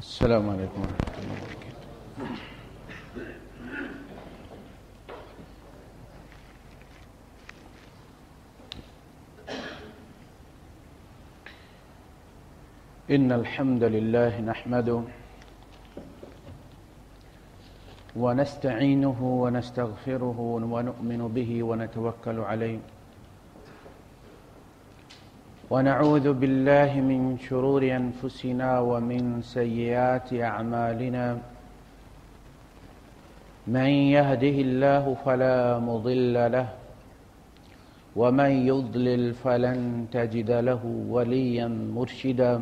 السلام علیکم ورحمۃ اللہ وبرکاتہ۔ ان الحمد لله نحمده ونستعينه ونستغفره ونؤمن به ونتوكل عليه ونعوذ بالله من شرور أنفسنا ومن سيئات أعمالنا من يهده الله فلا مضل له ومن يضلل فلن تجد له وليا مرشدا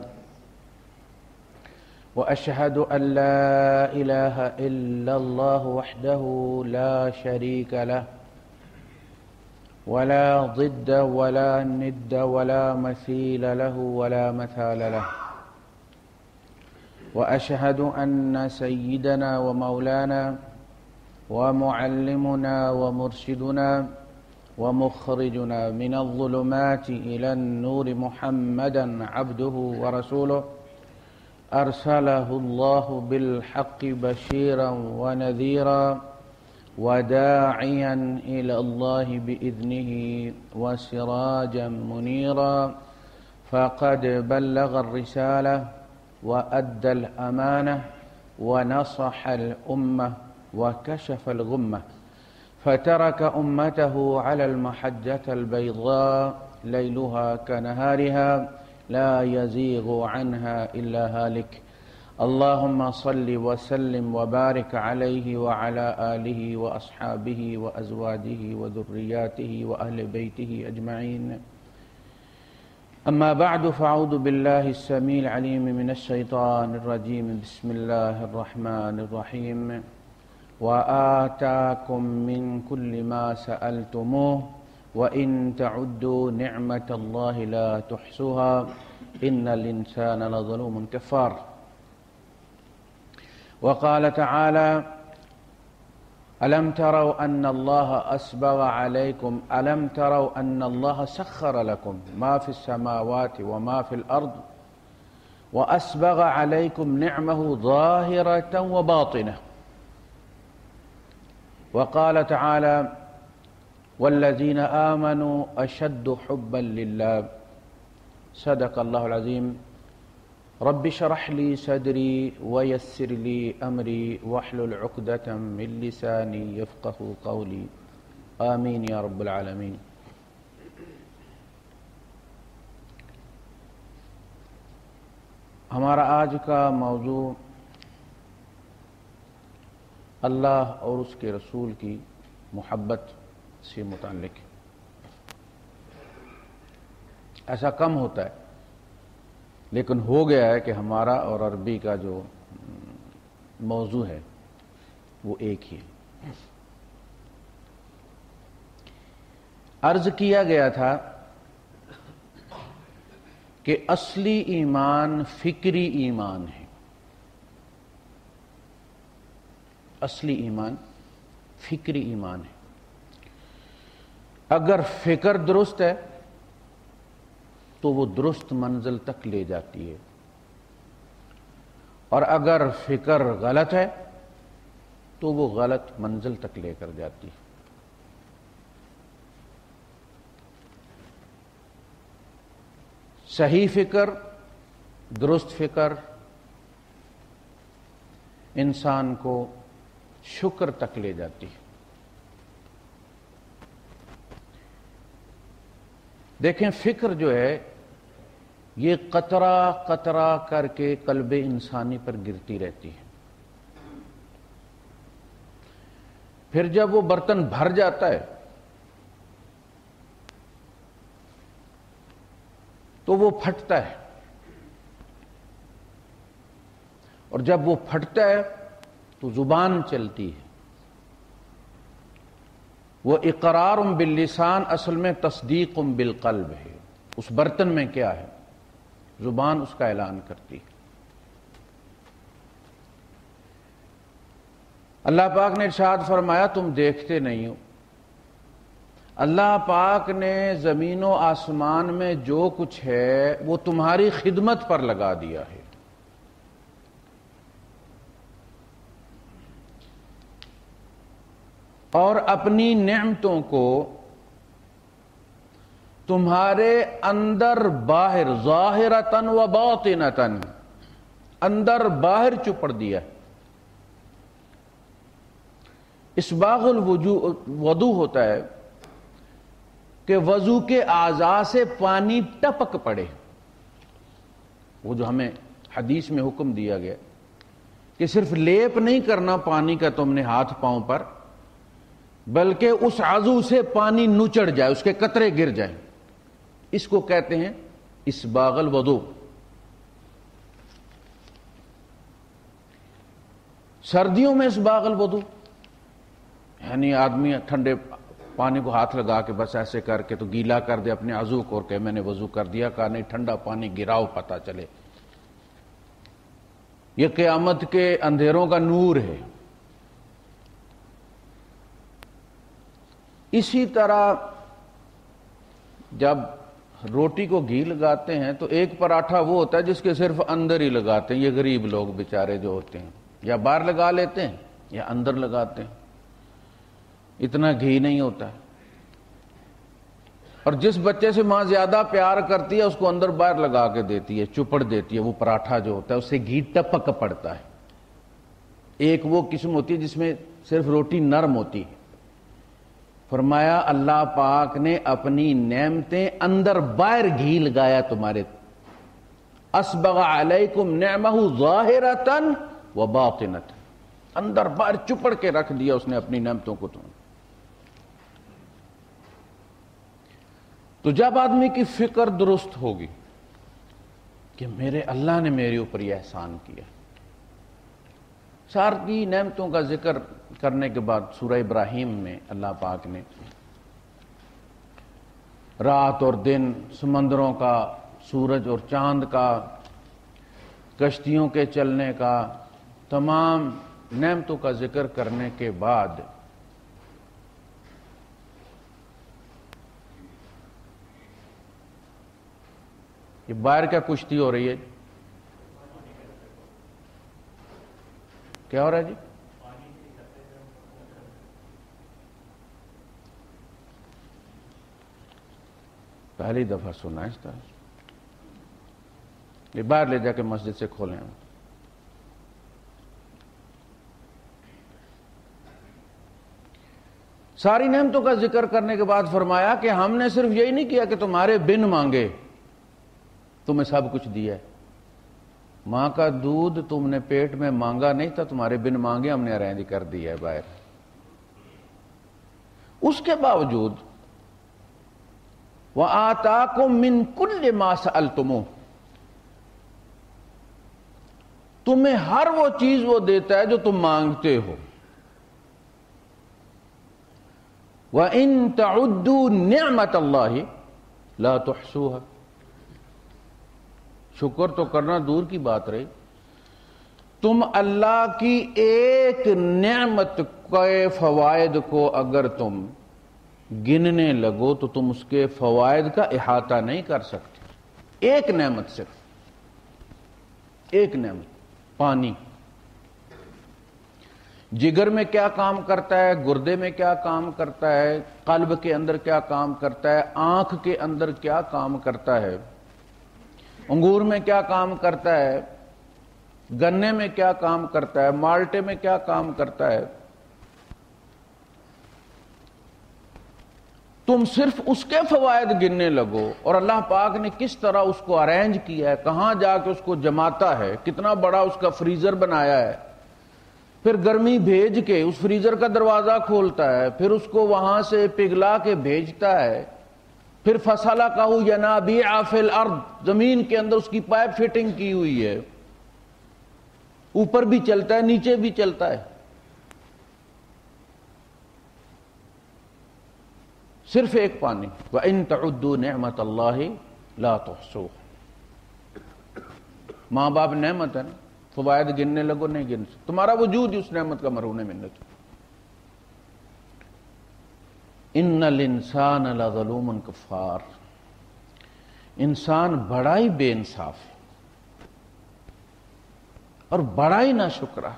وأشهد أن لا إله إلا الله وحده لا شريك له ولا ضد ولا ند ولا مثيل له ولا مثال له وأشهد أن سيدنا ومولانا ومعلمنا ومرشدنا ومخرجنا من الظلمات إلى النور محمدا عبده ورسوله أرسله الله بالحق بشيرا ونذيرا وداعيا إلى الله بإذنه وسراجا منيرا فقد بلغ الرسالة وأدى الأمانة ونصح الأمة وكشف الغمة فترك أمته على المحجة البيضاء ليلها كنهارها لا يزيغ عنها إلا هالك اللهم صل وسلم وبارك عليه وعلى آله وأصحابه وأزواجه وذرياته وأهل بيته أجمعين أما بعد فأعوذ بالله السميع العليم من الشيطان الرجيم بسم الله الرحمن الرحيم وآتاكم من كل ما سألتموه وإن تعدوا نعمة الله لا تحصوها إن الإنسان لظلوم كفار وقال تعالى ألم تروا أن الله أسبغ عليكم ألم تروا أن الله سخر لكم ما في السماوات وما في الأرض وأسبغ عليكم نعمه ظاهرة وباطنة وقال تعالى والذين آمنوا أشد حبا لله صدق الله العظيم رب اشرح لي صدري ويسر لي أمري واحلل عقدة من لساني يفقه قولي آمين يا رب العالمين۔ ہمارا آج کا موضوع اللہ اور اس کے رسول کی محبت سے متعلق ہے۔ ایسا کم ہوتا ہے لیکن ہو گیا ہے کہ ہمارا اور عربی کا جو موضوع ہے وہ ایک ہی ہے۔ عرض کیا گیا تھا کہ اصلی ایمان فکری ایمان ہے۔ اصلی ایمان فکری ایمان ہے۔ اگر فکر درست ہے تو وہ درست منزل تک لے جاتی ہے، اور اگر فکر غلط ہے تو وہ غلط منزل تک لے کر جاتی ہے۔ صحیح فکر، درست فکر انسان کو شکر تک لے جاتی ہے۔ دیکھیں، فکر جو ہے یہ قطرہ قطرہ کر کے قلب انسانی پر گرتی رہتی ہے، پھر جب وہ برتن بھر جاتا ہے تو وہ پھٹتا ہے، اور جب وہ پھٹتا ہے تو زبان چلتی ہے۔ وہ اقرار باللسان اصل میں تصدیق بالقلب ہے۔ اس برتن میں کیا ہے؟ زبان اس کا اعلان کرتی ہے۔ اللہ پاک نے ارشاد فرمایا تم دیکھتے نہیں ہو۔ اللہ پاک نے زمین و آسمان میں جو کچھ ہے وہ تمہاری خدمت پر لگا دیا ہے۔ اور اپنی نعمتوں کو تمہارے اندر باہر ظاہرتاً و باطنتاً اندر باہر چپڑ دیا. اسباغ الوضو ہوتا ہے کہ وضو کے اعضاء سے پانی ٹپک پڑے. وہ جو ہمیں حدیث میں حکم دیا گیا کہ صرف لیپ نہیں کرنا پانی کا تم نے ہاتھ پاؤں پر، بلکہ اس عضو سے پانی نچڑ جائے، اس کے قطرے گر جائیں. اس کو کہتے ہیں اسباغ الوضو. سردیوں میں اسباغ الوضو یعنی آدمی ٹھنڈے پانی کو ہاتھ لگا کے بس ایسے کر کے تو گیلا کر دے اپنے عضو کو اور کہ میں نے وضو کر دیا. کہا نہیں، ٹھنڈا پانی گراؤ پتہ چلے. یہ قیامت کے اندھیروں کا نور ہے. اسی طرح جب روٹی کو گھی لگاتے ہیں تو ایک پراٹھا وہ ہوتا ہے جس کے صرف اندر ہی لگاتے ہیں. یہ غریب لوگ بیچارے جو ہوتے ہیں یا باہر لگا لیتے ہیں یا اندر لگاتے ہیں. اتنا گھی نہیں ہوتا ہے. اور جس بچے سے ماں زیادہ پیار کرتی ہے اس کو اندر باہر لگا کے دیتی ہے، چپڑ دیتی ہے. وہ پراٹھا جو ہوتا ہے اس سے گھی ٹپک پڑتا ہے. ایک وہ قسم ہوتی ہے جس میں صرف روٹی نرم ہوتی ہے. فرمایا اللہ پاک نے اپنی نعمتیں اندر باہر گھی لگایا تمہارے. اسبغ علیکم نعمہ ظاہرتاً و باطنۃ، اندر باہر چپڑ کے رکھ دیا اس نے اپنی نعمتوں کو. تو جب آدمی کی فکر درست ہوگی کہ میرے اللہ نے میرے اوپر یہ احسان کیا. ساری نعمتوں کا ذکر کرنے کے بعد سورہ ابراہیم میں اللہ پاک نے رات اور دن، سمندروں کا، سورج اور چاند کا، کشتیوں کے چلنے کا، تمام نعمتوں کا ذکر کرنے کے بعد یہ باہر کیا کشتی ہو رہی ہے؟ کیا ہو رہا ہے جی؟ پہلی دفعہ سنا اس طرح. یہ باہر لے جا کے مسجد سے کھولیں. ساری نعمتوں کا ذکر کرنے کے بعد فرمایا کہ ہم نے صرف یہی نہیں کیا کہ تمہارے بن مانگے تمہیں سب کچھ دیا ہے. ماں کا دودھ تم نے پیٹ میں مانگا نہیں تھا، تمہارے بن مانگے ہم نے ارینج کر دیا ہے باہر. اس کے باوجود وَآتَاكُم مِّن كُلِّ مَا سَأَلْتُمُوهُ، تمہیں ہر وہ چیز وہ دیتا ہے جو تم مانگتے ہو. وَإِن تَعُدُّوا نِعْمَةَ اللَّهِ لَا تُحْصُوهَا، شکر تو کرنا دور کی بات رہی، تم اللہ کی ایک نعمت کے فوائد کو اگر تم گننے لگو تو تم اس کے فوائد کا احاطہ نہیں کر سکتے. ایک نعمت، صرف ایک نعمت، پانی. جگر میں کیا کام کرتا ہے، گردے میں کیا کام کرتا ہے، قلب کے اندر کیا کام کرتا ہے، آنکھ کے اندر کیا کام کرتا ہے، انگور میں کیا کام کرتا ہے، گنے میں کیا کام کرتا ہے، مالٹے میں کیا کام کرتا ہے. تم صرف اس کے فوائد گننے لگو اور اللہ پاک نے کس طرح اس کو ارینج کیا ہے، کہاں جا کے اس کو جماتا ہے، کتنا بڑا اس کا فریزر بنایا ہے، پھر گرمی بھیج کے اس فریزر کا دروازہ کھولتا ہے، پھر اس کو وہاں سے پگھلا کے بھیجتا ہے، پھر فَسَلَكَهُ يَنَابِيعَ فِي الْأَرْضِ، زمین کے اندر اس کی پائپ فٹنگ کی ہوئی ہے، اوپر بھی چلتا ہے نیچے بھی چلتا ہے. صرف ایک پانی. وَإِن تَعُدُّوا نِعْمَةَ اللَّهِ لَا تُحْصُوهَا. ماں باپ نعمت ہے نا، فوائد گننے لگو نہیں گن سکتے. تمہارا وجود ہی اس نعمت کا مرہون منت. ان الانسان لظلوم کفار، انسان بڑا ہی بے انصاف اور بڑا ہی ناشکرا.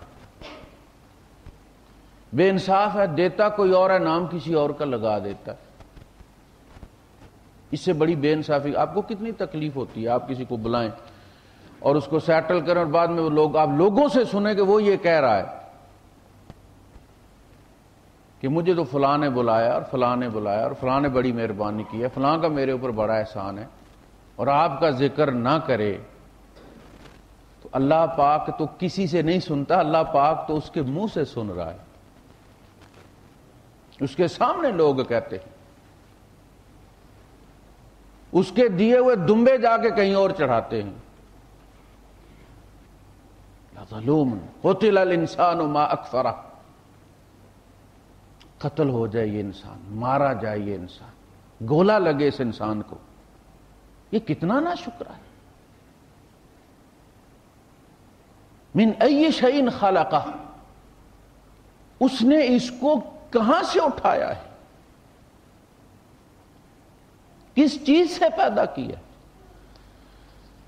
بے انصاف ہے، دیتا کوئی اور ہے، نام کسی اور کا لگا دیتا ہے۔ اس سے بڑی بے انصافی آپ کو کتنی تکلیف ہوتی ہے؟ آپ کسی کو بلائیں اور اس کو سیٹل کریں اور بعد میں وہ لوگ آپ لوگوں سے سنیں کہ وہ یہ کہہ رہا ہے کہ مجھے تو فلاں نے بلایا اور فلاں نے بلایا اور فلاں نے بڑی مہربانی کی ہے، فلاں کا میرے اوپر بڑا احسان ہے، اور آپ کا ذکر نہ کرے تو اللہ پاک تو کسی سے نہیں سنتا، اللہ پاک تو اس کے منہ سے سن رہا ہے، اس کے سامنے لوگ کہتے ہیں، اس کے دیے ہوئے دمبے جا کے کہیں اور چڑھاتے ہیں۔ لظلوم قتل الانسان ما اکفرہ، قتل ہو جائے یہ انسان، مارا جائے یہ انسان، گولا لگے اس انسان کو، یہ کتنا ناشکر ہے۔ من ای شیء خلقہ، اس نے اس کو کہاں سے اٹھایا ہے، کس چیز سے پیدا کیا؟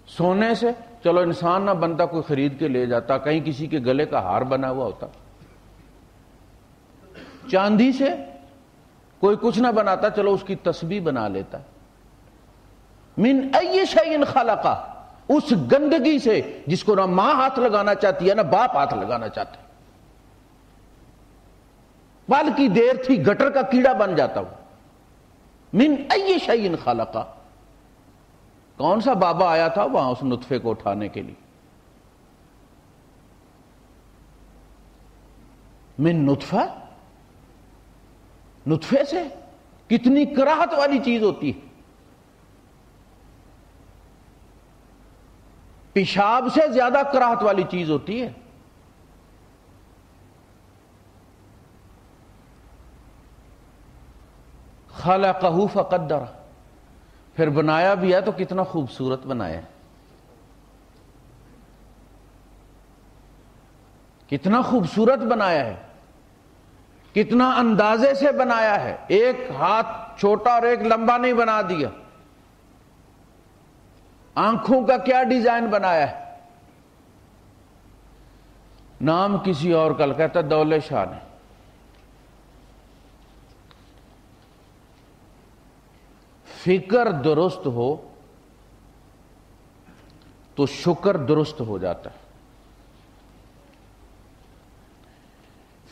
سونے سے؟ چلو انسان نہ بنتا کوئی خرید کے لے جاتا، کہیں کسی کے گلے کا ہار بنا ہوا ہوتا۔ چاندی سے؟ کوئی کچھ نہ بناتا، چلو اس کی تسبیح بنا لیتا۔ من ای شیء خلقہ، اس گندگی سے جس کو نہ ماں ہاتھ لگانا چاہتی ہے نہ باپ ہاتھ لگانا چاہتے، پل کی دیر تھی گٹر کا کیڑا بن جاتا وہ۔ من ای شیء خلقہ، کون سا بابا آیا تھا وہاں اس نطفے کو اٹھانے کے لیے؟ من نطفہ، نطفے سے کتنی کراہت والی چیز ہوتی ہے، پیشاب سے زیادہ کراہت والی چیز ہوتی ہے۔ خلقہ فقدرہ، پھر بنایا بھی ہے تو کتنا خوبصورت بنایا ہے، کتنا خوبصورت بنایا ہے، کتنا اندازے سے بنایا ہے، ایک ہاتھ چھوٹا اور ایک لمبا نہیں بنا دیا، آنکھوں کا کیا ڈیزائن بنایا ہے، نام کسی اور کا کہتا دولے شاہ نے۔ فکر درست ہو تو شکر درست ہو جاتا ہے،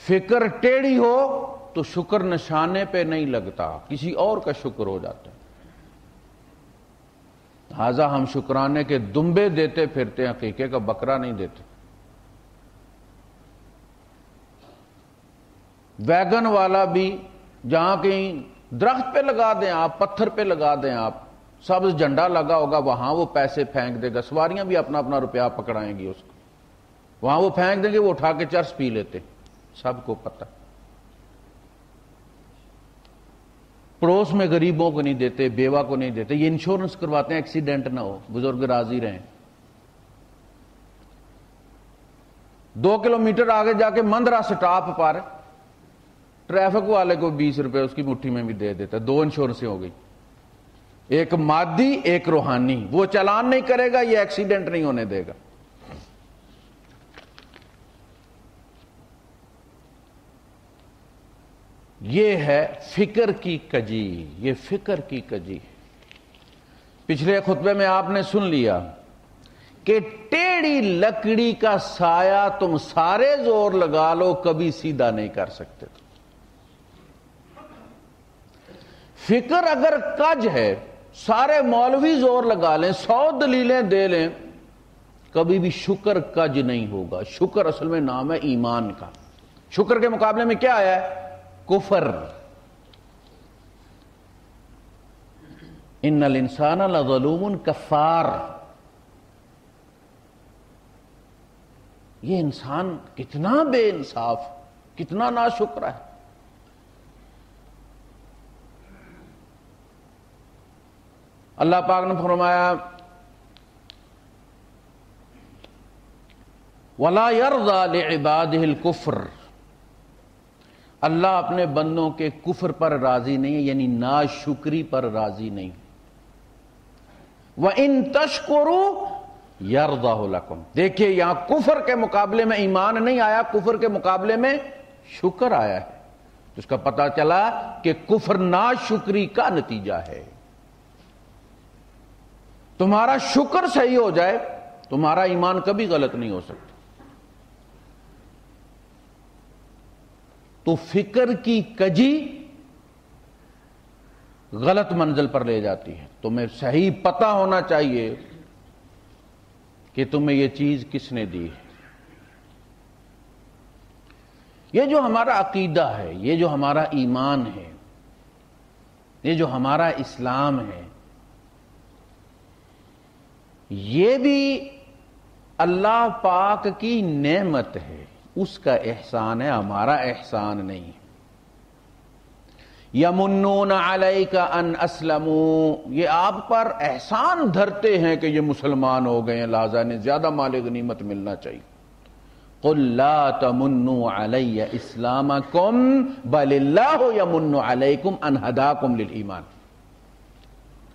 فکر ٹیڑھی ہو تو شکر نشانے پہ نہیں لگتا، کسی اور کا شکر ہو جاتا ہے۔ لہذا ہم شکرانے کے دمبے دیتے پھرتے ہیں، عقیقے کا بکرا نہیں دیتے۔ ویگن والا بھی جہاں کہیں درخت پہ لگا دیں آپ، پتھر پہ لگا دیں آپ، سبز جھنڈا لگا ہوگا، وہاں وہ پیسے پھینک دے گا، سواریاں بھی اپنا اپنا روپیہ پکڑائیں گی اس کو، وہاں وہ پھینک دیں گے، وہ اٹھا کے چرس پی لیتے، سب کو پتہ۔ پڑوس میں غریبوں کو نہیں دیتے، بیوہ کو نہیں دیتے، یہ انشورنس کرواتے ہیں ایکسیڈنٹ نہ ہو، بزرگ راضی رہیں۔ 2 کلومیٹر آگے جا کے مندرا سٹاپ پر ٹریفک والے کو 20 روپے اس کی مٹھی میں بھی دے دیتا، 2 انشورنسیں ہو گئی، ایک مادی ایک روحانی۔ وہ چالان نہیں کرے گا، یہ ایکسیڈنٹ نہیں ہونے دے گا۔ یہ ہے فکر کی کجی، یہ فکر کی کجی۔ پچھلے خطبے میں آپ نے سن لیا کہ ٹیڑھی لکڑی کا سایہ تم سارے زور لگا لو کبھی سیدھا نہیں کر سکتے۔ فکر اگر کج ہے، سارے مولوی زور لگا لیں، 100 دلیلیں دے لیں، کبھی بھی شکر کج نہیں ہوگا۔ شکر اصل میں نام ہے ایمان کا۔ شکر کے مقابلے میں کیا آیا ہے؟ کفر۔ ان الانسان لظلوم کفار، یہ انسان کتنا بے انصاف، کتنا ناشکر ہے۔ اللہ پاک نے فرمایا وَلَا يَرْضَى لِعِبَادِهِ الْكُفْرِ، اللہ اپنے بندوں کے کفر پر راضی نہیں ہے، یعنی ناشکری پر راضی نہیں۔ وَإِن تَشْكُرُوا يَرْضَهُ لَكُمْ، دیکھیے یہاں کفر کے مقابلے میں ایمان نہیں آیا، کفر کے مقابلے میں شکر آیا ہے، اس کا پتہ چلا کہ کفر ناشکری کا نتیجہ ہے۔ تمہارا شکر صحیح ہو جائے، تمہارا ایمان کبھی غلط نہیں ہو سکتا۔ تو فکر کی کجی غلط منزل پر لے جاتی ہے۔ تمہیں صحیح پتہ ہونا چاہیے کہ تمہیں یہ چیز کس نے دی ہے۔ یہ جو ہمارا عقیدہ ہے، یہ جو ہمارا ایمان ہے، یہ جو ہمارا اسلام ہے، یہ بھی اللہ پاک کی نعمت ہے، اس کا احسان ہے، ہمارا احسان نہیں۔ یمنون علیک ان اسلموا، یہ آپ پر احسان دھرتے ہیں کہ یہ مسلمان ہو گئے ہیں، لہذا انہیں زیادہ مال غنیمت ملنا چاہیے۔ قل لا تمنوا علی اسلامکم بل اللہ یمن علیکم ان ہداکم للایمان۔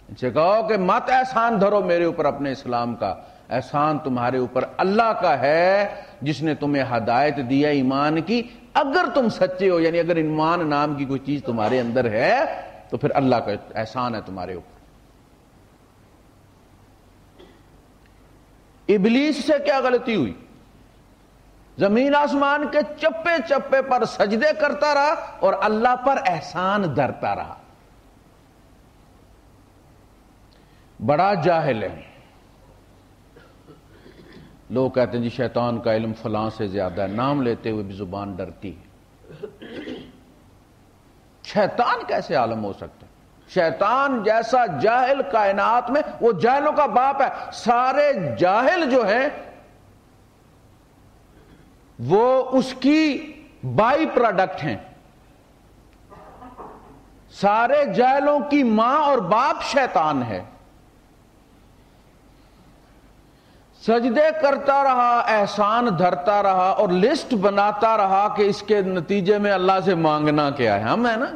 ان سے کہو کہ مت احسان دھرو میرے اوپر اپنے اسلام کا، احسان تمہارے اوپر اللہ کا ہے جس نے تمہیں ہدایت دیا ایمان کی۔ اگر تم سچے ہو، یعنی اگر ایمان نام کی کوئی چیز تمہارے اندر ہے تو پھر اللہ کا احسان ہے تمہارے اوپر۔ ابلیس سے کیا غلطی ہوئی؟ زمین آسمان کے چپے چپے پر سجدے کرتا رہا اور اللہ پر احسان دھرتا رہا۔ بڑا جاہل ہے۔ لوگ کہتے ہیں جی شیطان کا علم فلاں سے زیادہ ہے، نام لیتے ہوئے بھی زبان ڈرتی ہے۔ شیطان کیسے عالم ہو سکتا ہے؟ شیطان جیسا جاہل کائنات میں، وہ جاہلوں کا باپ ہے۔ سارے جاہل جو ہیں وہ اس کی بائی پروڈکٹ ہیں۔ سارے جاہلوں کی ماں اور باپ شیطان ہے۔ سجدے کرتا رہا، احسان دھرتا رہا اور لسٹ بناتا رہا کہ اس کے نتیجے میں اللہ سے مانگنا کیا ہے۔ ہم ہیں نا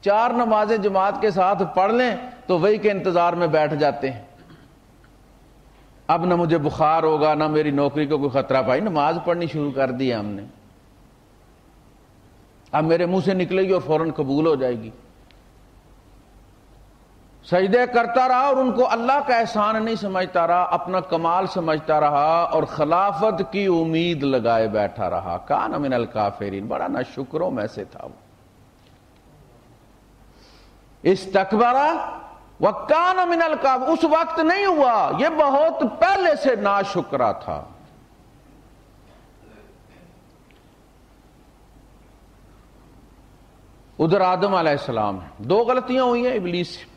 4 نمازیں جماعت کے ساتھ پڑھ لیں تو وہی کے انتظار میں بیٹھ جاتے ہیں۔ اب نہ مجھے بخار ہوگا، نہ میری نوکری کو کوئی خطرہ، بھائی نماز پڑھنی شروع کر دی ہے ہم نے، اب میرے منہ سے نکلے گی اور فوراً قبول ہو جائے گی۔ سجدے کرتا رہا اور ان کو اللہ کا احسان نہیں سمجھتا رہا، اپنا کمال سمجھتا رہا اور خلافت کی امید لگائے بیٹھا رہا۔ کان من الکافرین، بڑا ناشکروں میں سے تھا وہ۔ استکبر وکان من الکافرین، اس وقت نہیں ہوا، یہ بہت پہلے سے ناشکرا تھا۔ ادھر آدم علیہ السلام 2 غلطیاں ہوئی ہیں ابلیس سے۔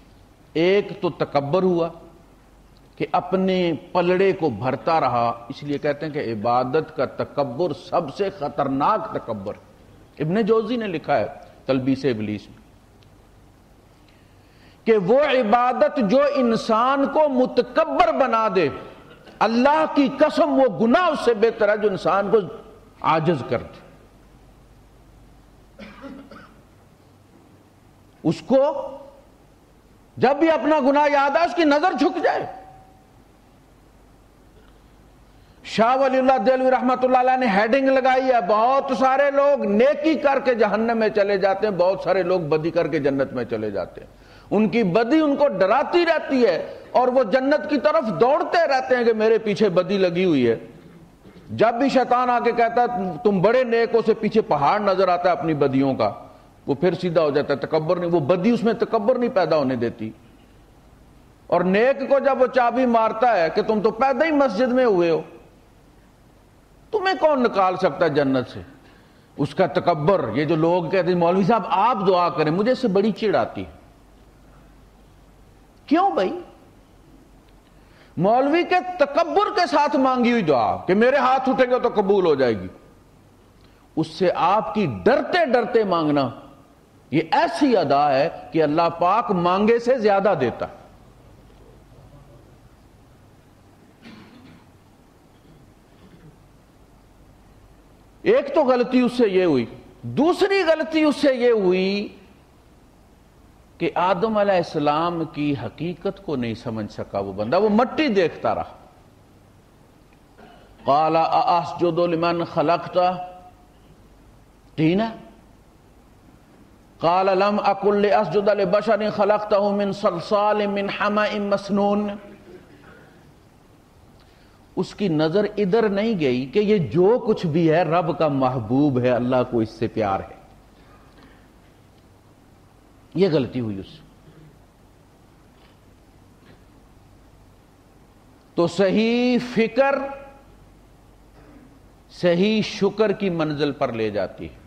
ایک تو تکبر ہوا کہ اپنے پلڑے کو بھرتا رہا، اس لیے کہتے ہیں کہ عبادت کا تکبر سب سے خطرناک تکبر۔ ابن جوزی نے لکھا ہے تلبیس ابلیس میں کہ وہ عبادت جو انسان کو متکبر بنا دے، اللہ کی قسم وہ گناہ اس سے بہتر ہے جو انسان کو عاجز کر دے۔ اس کو جب بھی اپنا گناہ یاد آئے اس کی نظر جھک جائے۔ شاہ ولی اللہ دہلوی رحمۃ اللہ علیہ نے ہیڈنگ لگائی ہے، بہت سارے لوگ نیکی کر کے جہنم میں چلے جاتے ہیں، بہت سارے لوگ بدی کر کے جنت میں چلے جاتے ہیں۔ ان کی بدی ان کو ڈراتی رہتی ہے اور وہ جنت کی طرف دوڑتے رہتے ہیں کہ میرے پیچھے بدی لگی ہوئی ہے۔ جب بھی شیطان آ کے کہتا ہے تم بڑے نیکوں سے پیچھے پہاڑ نظر آتا ہے اپنی بدیوں کا، وہ پھر سیدھا ہو جاتا ہے، تکبر نہیں، وہ بدی اس میں تکبر نہیں پیدا ہونے دیتی۔ اور نیک کو جب وہ چابی مارتا ہے کہ تم تو پیدا ہی مسجد میں ہوئے ہو، تمہیں کون نکال سکتا ہے جنت سے، اس کا تکبر۔ یہ جو لوگ کہتے ہیں مولوی صاحب آپ دعا کریں، مجھے اس سے بڑی چڑ آتی ہے۔ کیوں بھائی؟ مولوی کے تکبر کے ساتھ مانگی ہوئی دعا کہ میرے ہاتھ اٹھیں گے تو قبول ہو جائے گی، اس سے آپ کی ڈرتے ڈرتے مانگنا یہ ایسی ادا ہے کہ اللہ پاک مانگے سے زیادہ دیتا ہے۔ ایک تو غلطی اس سے یہ ہوئی، دوسری غلطی اس سے یہ ہوئی کہ آدم علیہ السلام کی حقیقت کو نہیں سمجھ سکا وہ بندہ، وہ مٹی دیکھتا رہا۔ قال ااسجد لمن خلقت، ٹھیک ہے. قال لم اکن لاسجد لبشر خلقته من صلصال من حمأ مسنون. اس کی نظر ادھر نہیں گئی کہ یہ جو کچھ بھی ہے رب کا محبوب ہے، اللہ کو اس سے پیار ہے. یہ غلطی ہوئی اس سے. تو صحیح فکر صحیح شکر کی منزل پر لے جاتی ہے.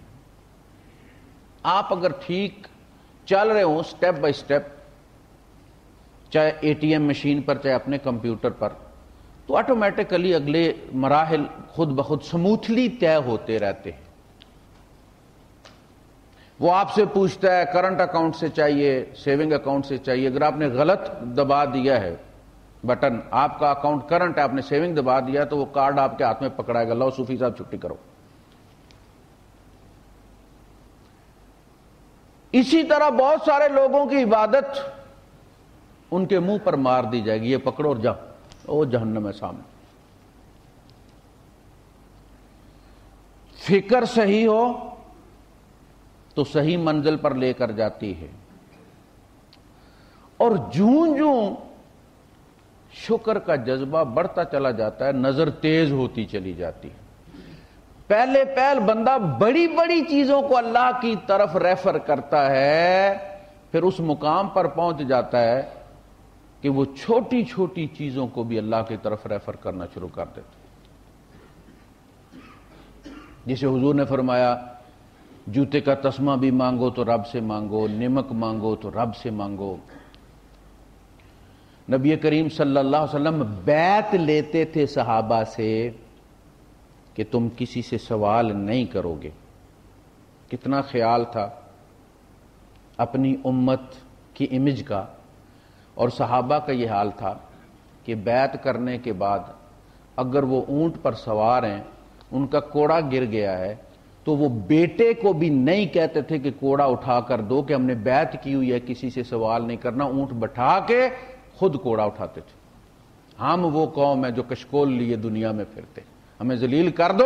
آپ اگر ٹھیک چل رہے ہوں سٹیپ بائی سٹیپ، چاہے اے ٹی ایم مشین پر چاہے اپنے کمپیوٹر پر، تو آٹومیٹکلی اگلے مراحل خود بخود سموتھلی طے ہوتے رہتے ہیں. وہ آپ سے پوچھتا ہے کرنٹ اکاؤنٹ سے چاہیے، سیونگ اکاؤنٹ سے چاہیے. اگر آپ نے غلط دبا دیا ہے بٹن، آپ کا اکاؤنٹ کرنٹ ہے، آپ نے سیونگ دبا دیا تو وہ کارڈ آپ کے ہاتھ میں پکڑائے گا، لو صوفی صاحب چھٹی کرو. اسی طرح بہت سارے لوگوں کی عبادت ان کے منہ پر مار دی جائے گی، یہ پکڑو اور جاؤ، او جہنم ہے سامنے. فکر صحیح ہو تو صحیح منزل پر لے کر جاتی ہے. اور جوں جوں شکر کا جذبہ بڑھتا چلا جاتا ہے، نظر تیز ہوتی چلی جاتی ہے. پہلے بندہ بڑی بڑی چیزوں کو اللہ کی طرف ریفر کرتا ہے، پھر اس مقام پر پہنچ جاتا ہے کہ وہ چھوٹی چھوٹی چیزوں کو بھی اللہ کی طرف ریفر کرنا شروع کر دیتا. جسے حضور نے فرمایا جوتے کا تسمہ بھی مانگو تو رب سے مانگو، نمک مانگو تو رب سے مانگو. نبی کریم صلی اللہ علیہ وسلم بیعت لیتے تھے صحابہ سے کہ تم کسی سے سوال نہیں کرو گے. کتنا خیال تھا اپنی امت کی امیج کا. اور صحابہ کا یہ حال تھا کہ بیعت کرنے کے بعد اگر وہ اونٹ پر سوار ہیں، ان کا کوڑا گر گیا ہے، تو وہ بیٹے کو بھی نہیں کہتے تھے کہ کوڑا اٹھا کر دو، کہ ہم نے بیعت کی ہوئی ہے کسی سے سوال نہیں کرنا. اونٹ بٹھا کے خود کوڑا اٹھاتے تھے. ہم وہ قوم ہے جو کشکول لیے دنیا میں پھرتے، ہمیں ذلیل کر دو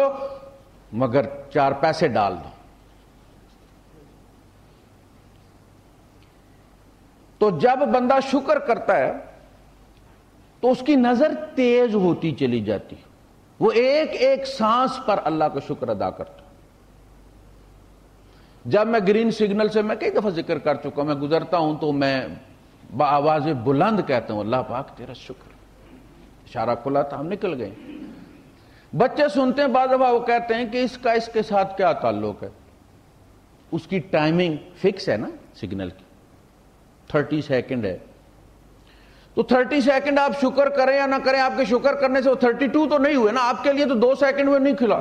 مگر 4 پیسے ڈال دو. تو جب بندہ شکر کرتا ہے تو اس کی نظر تیز ہوتی چلی جاتی، وہ ایک ایک سانس پر اللہ کا شکر ادا کرتا. جب میں گرین سگنل سے، میں کئی دفعہ ذکر کر چکا ہوں، میں گزرتا ہوں تو میں بآواز بلند کہتا ہوں اللہ پاک تیرا شکر. اشارہ کھلا تھا، ہم نکل گئے. بچے سنتے ہیں بعض دفعہ، وہ کہتے ہیں کہ اس کا اس کے ساتھ کیا تعلق ہے. اس کی ٹائمنگ فکس ہے نا سگنل کی، 30 سیکنڈ ہے. تو 30 سیکنڈ آپ شکر کریں یا نہ کریں، آپ کے شکر کرنے سے وہ 32 تو نہیں ہوئے نا، آپ کے لیے تو 2 سیکنڈ میں نہیں کھلا.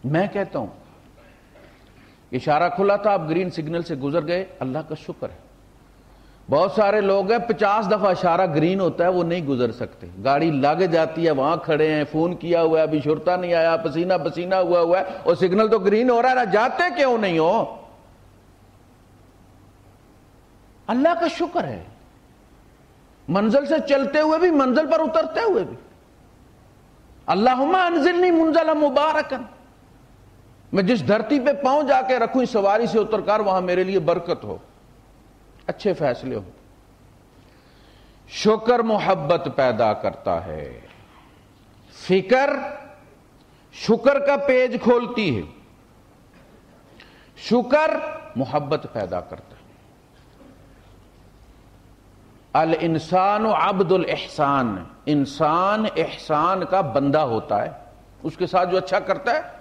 میں کہتا ہوں اشارہ کھلا تھا، آپ گرین سگنل سے گزر گئے، اللہ کا شکر ہے. بہت سارے لوگ ہیں 50 دفعہ اشارہ گرین ہوتا ہے وہ نہیں گزر سکتے، گاڑی لگ جاتی ہے، وہاں کھڑے ہیں، فون کیا ہوا ہے، ابھی شرطہ نہیں آیا، پسینہ پسینہ ہوا ہے، اور سگنل تو گرین ہو رہا ہے نا، جاتے کیوں نہیں ہو؟ اللہ کا شکر ہے. منزل سے چلتے ہوئے بھی، منزل پر اترتے ہوئے بھی. اللہم انزلنی منزلا مبارکا، میں جس دھرتی پہ پاؤں جا کے رکھوں اس سواری سے اتر کر وہاں میرے لیے برکت ہو، اچھے فیصلے ہو. شکر محبت پیدا کرتا ہے. فکر شکر کا پیج کھولتی ہے، شکر محبت پیدا کرتا ہے. الانسان عبد الاحسان، انسان احسان کا بندہ ہوتا ہے. اس کے ساتھ جو اچھا کرتا ہے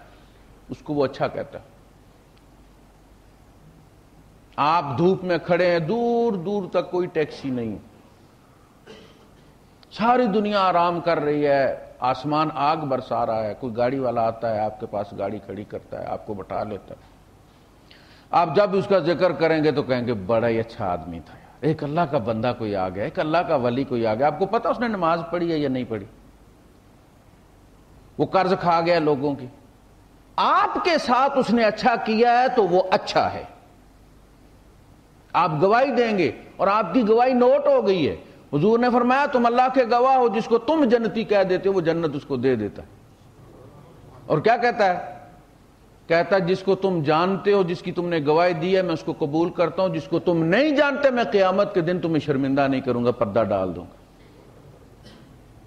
اس کو وہ اچھا کہتا ہے. آپ دھوپ میں کھڑے ہیں، دور دور تک کوئی ٹیکسی نہیں، ساری دنیا آرام کر رہی ہے، آسمان آگ برسا رہا ہے، کوئی گاڑی والا آتا ہے آپ کے پاس، گاڑی کھڑی کرتا ہے، آپ کو بٹھا لیتا ہے. آپ جب اس کا ذکر کریں گے تو کہیں گے بڑا ہی اچھا آدمی تھا، ایک اللہ کا بندہ کوئی آ گیا، ایک اللہ کا ولی کوئی آ گیا. آپ کو پتا اس نے نماز پڑھی ہے یا نہیں پڑھی، وہ قرض کھا گیا لوگوں کی، آپ کے ساتھ اس نے اچھا کیا ہے تو وہ اچھا ہے. آپ گواہی دیں گے اور آپ کی گواہی نوٹ ہو گئی ہے. حضور نے فرمایا تم اللہ کے گواہ ہو، جس کو تم جنتی کہہ دیتے ہو وہ جنت اس کو دے دیتا ہے. اور کیا کہتا ہے؟ کہتا جس کو تم جانتے ہو، جس کی تم نے گواہی دی ہے، میں اس کو قبول کرتا ہوں، جس کو تم نہیں جانتے میں قیامت کے دن تمہیں شرمندہ نہیں کروں گا، پردہ ڈال دوں گا۔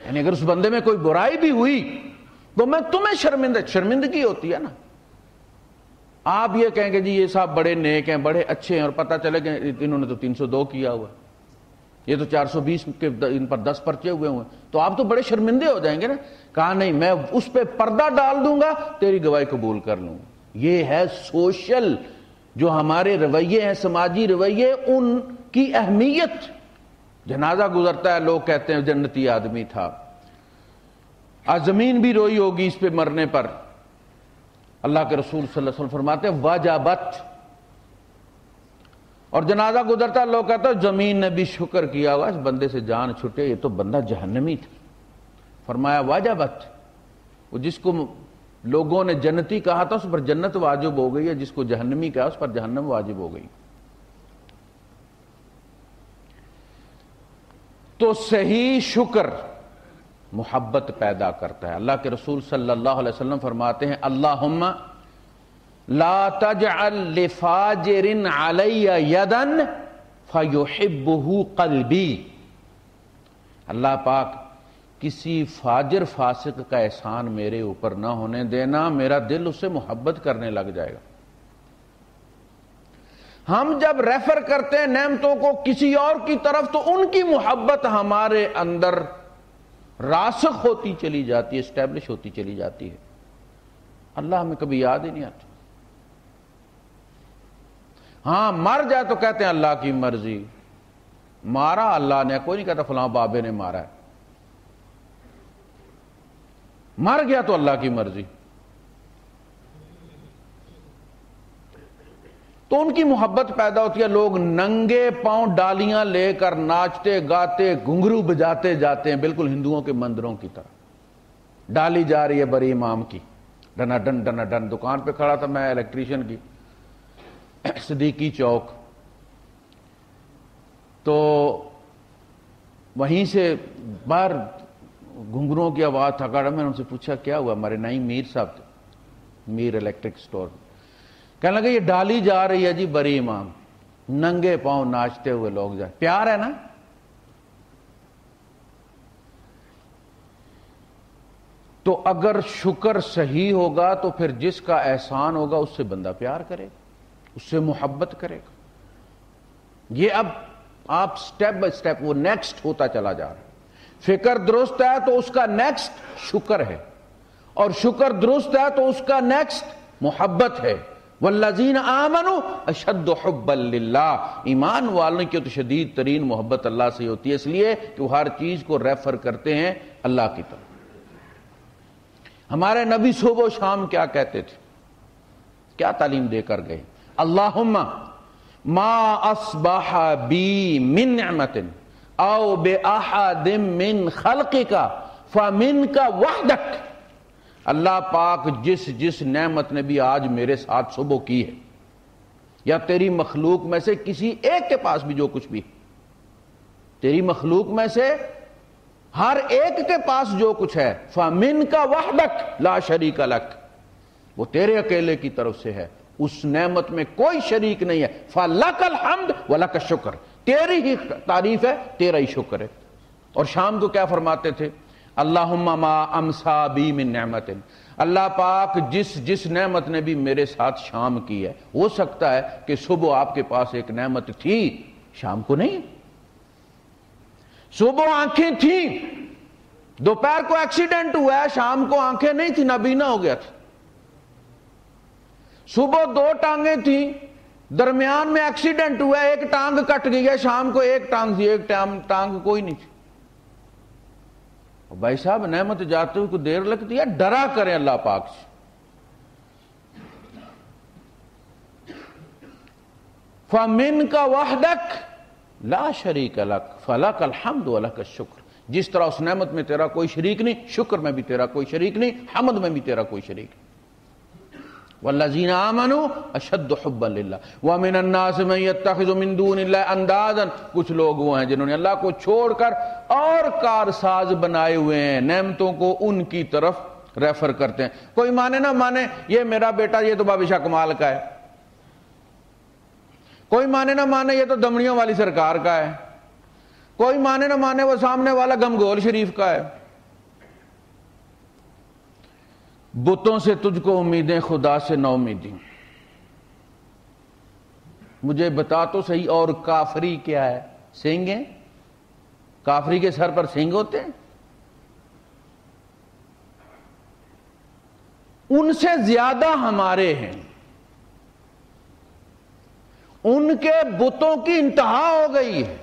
یعنی اگر اس بندے میں کوئی برائی بھی ہوئی تو میں تمہیں شرمندگی ہوتی ہے نا۔ آپ یہ کہیں کہ جی یہ صاحب بڑے نیک ہیں، بڑے اچھے ہیں، اور پتہ چلے کہ انہوں نے تو 302 کیا ہوا، یہ تو 420 کے ان پر 10 پرچے ہوئے ہوئے، تو آپ تو بڑے شرمندے ہو جائیں گے نا۔ کہا نہیں، میں اس پہ پردہ ڈال دوں گا، تیری گواہی قبول کر لوں گا۔ یہ ہے سوشل جو ہمارے رویے ہیں، سماجی رویے، ان کی اہمیت۔ جنازہ گزرتا ہے، لوگ کہتے ہیں جنتی آدمی تھا، آج زمین بھی روئی ہوگی اس پہ مرنے پر۔ اللہ کے رسول صلی اللہ علیہ وسلم فرماتے ہیں واجبت، اور جنازہ گزرتا ہے، لوگ کہتے ہیں زمین نے بھی شکر کیا ہوا اس بندے سے جان چھٹے، یہ تو بندہ جہنمی تھا۔ فرمایا واجبت، وہ جس کو لوگوں نے جنتی کہا تھا اس پر جنت واجب ہو گئی ہے، جس کو جہنمی کہا اس پر جہنم واجب ہو گئی۔ تو صحیح شکر محبت پیدا کرتا ہے۔ اللہ کے رسول صلی اللہ علیہ وسلم فرماتے ہیں اللہم لا تجعل لفاجر علی یدا فیحبہ قلبی، اللہ پاک کسی فاجر فاسق کا احسان میرے اوپر نہ ہونے دینا، میرا دل اس سے محبت کرنے لگ جائے گا۔ ہم جب ریفر کرتے ہیں نعمتوں کو کسی اور کی طرف تو ان کی محبت ہمارے اندر راسخ ہوتی چلی جاتی ہے، اسٹیبلش ہوتی چلی جاتی ہے، اللہ ہمیں کبھی یاد ہی نہیں آتا۔ ہاں مر جائے تو کہتے ہیں اللہ کی مرضی، مارا اللہ نے، کوئی نہیں کہتا فلاں بابے نے مارا ہے، مر گیا تو اللہ کی مرضی۔ تو ان کی محبت پیدا ہوتی ہے، لوگ ننگے پاؤں ڈالیاں لے کر ناچتے گاتے گھنگرو بجاتے جاتے ہیں، بالکل ہندوؤں کے مندروں کی طرح۔ ڈالی جا رہی ہے بڑی امام کی، ڈنا ڈن، دکان پہ کھڑا تھا میں الیکٹریشین کی، صدیقی چوک، تو وہیں سے باہر گھنگروں کی آواز تھا، میں نے ان سے پوچھا کیا ہوا؟ ہمارے نعیم میر صاحب تھے، میر الیکٹرک سٹور، کہنے لگے یہ ڈالی جا رہی ہے جی بری امام، ننگے پاؤں ناچتے ہوئے لوگ جائیں۔ پیار ہے نا؟ تو اگر شکر صحیح ہوگا تو پھر جس کا احسان ہوگا اس سے بندہ پیار کرے گا، اس سے محبت کرے گا۔ یہ اب آپ سٹیپ بائی سٹیپ وہ نیکسٹ ہوتا چلا جا رہا ہے۔ فکر درست ہے تو اس کا نیکسٹ شکر ہے، اور شکر درست ہے تو اس کا نیکسٹ محبت ہے۔ والذین آمنوا اشد حبا للہ، ایمان والوں کی تو شدید ترین محبت اللہ سے ہوتی ہے، اس لیے کہ وہ ہر چیز کو ریفر کرتے ہیں اللہ کی طرف۔ ہمارے نبی صبح و شام کیا کہتے تھے، کیا تعلیم دے کر گئے؟ اللہم ما اصبح بی من نعمت او باحد من خلقک فمنک وحدک، اللہ پاک جس نعمت نے بھی آج میرے ساتھ صبح کی ہے، یا تیری مخلوق میں سے کسی ایک کے پاس بھی جو کچھ بھی، تیری مخلوق میں سے ہر ایک کے پاس جو کچھ ہے، فَمِنْكَ وَحْدَكَ لَا شَرِيكَ لَكَ، وہ تیرے اکیلے کی طرف سے ہے، اس نعمت میں کوئی شریک نہیں ہے۔ فَلَكَ الْحَمْدُ وَلَكَ الشُّكْرُ، تیری ہی تعریف ہے، تیرا ہی شکر ہے۔ اور شام کو کیا فرماتے تھے؟ اللہم ما امسا بی من نعمت، اللہ پاک جس نعمت نے بھی میرے ساتھ شام کی ہے، ہو سکتا ہے کہ صبح آپ کے پاس ایک نعمت تھی، شام کو نہیں۔ صبح آنکھیں تھیں، دوپہر کو ایکسیڈنٹ ہوا ہے، شام کو آنکھیں نہیں تھی، نابینا ہو گیا تھا۔ صبح 2 ٹانگیں تھیں، درمیان میں ایکسیڈنٹ ہوا ہے، ایک ٹانگ کٹ گئی ہے، شام کو ایک ٹانگ تھی، ایک ٹانگ کوئی نہیں تھی۔ بھائی صاحب نعمت جاتے ہوئے کوئی دیر لگتی ہے، ڈرا کریں اللہ پاک سے۔ فَمِنْكَ وَحْدَكَ لا شریک لک فلک الحمد ولک الشکر، جس طرح اس نعمت میں تیرا کوئی شریک نہیں، شکر میں بھی تیرا کوئی شریک نہیں، حمد میں بھی تیرا کوئی شریک نہیں۔ والذین آمنوا اشد حبا للہ ومن الناس من یتخذ من دون اللہ اندادا، کچھ لوگ وہ ہیں جنہوں نے اللہ کو چھوڑ کر اور کارساز بنائے ہوئے ہیں، نعمتوں کو ان کی طرف ریفر کرتے ہیں. کوئی مانے نہ مانے یہ میرا بیٹا یہ تو بابی شاہ کمال کا ہے، کوئی مانے نہ مانے یہ تو دمڑیوں والی سرکار کا ہے، کوئی مانے نہ مانے وہ سامنے والا گمگول شریف کا ہے. بتوں سے تجھ کو امیدیں، خدا سے نہ امیدیں. مجھے بتا تو صحیح، اور کافری کیا ہے؟ سینگیں؟ کافری کے سر پر سینگ ہوتے ہیں؟ ان سے زیادہ ہمارے ہیں. ان کے بتوں کی انتہا ہو گئی ہے.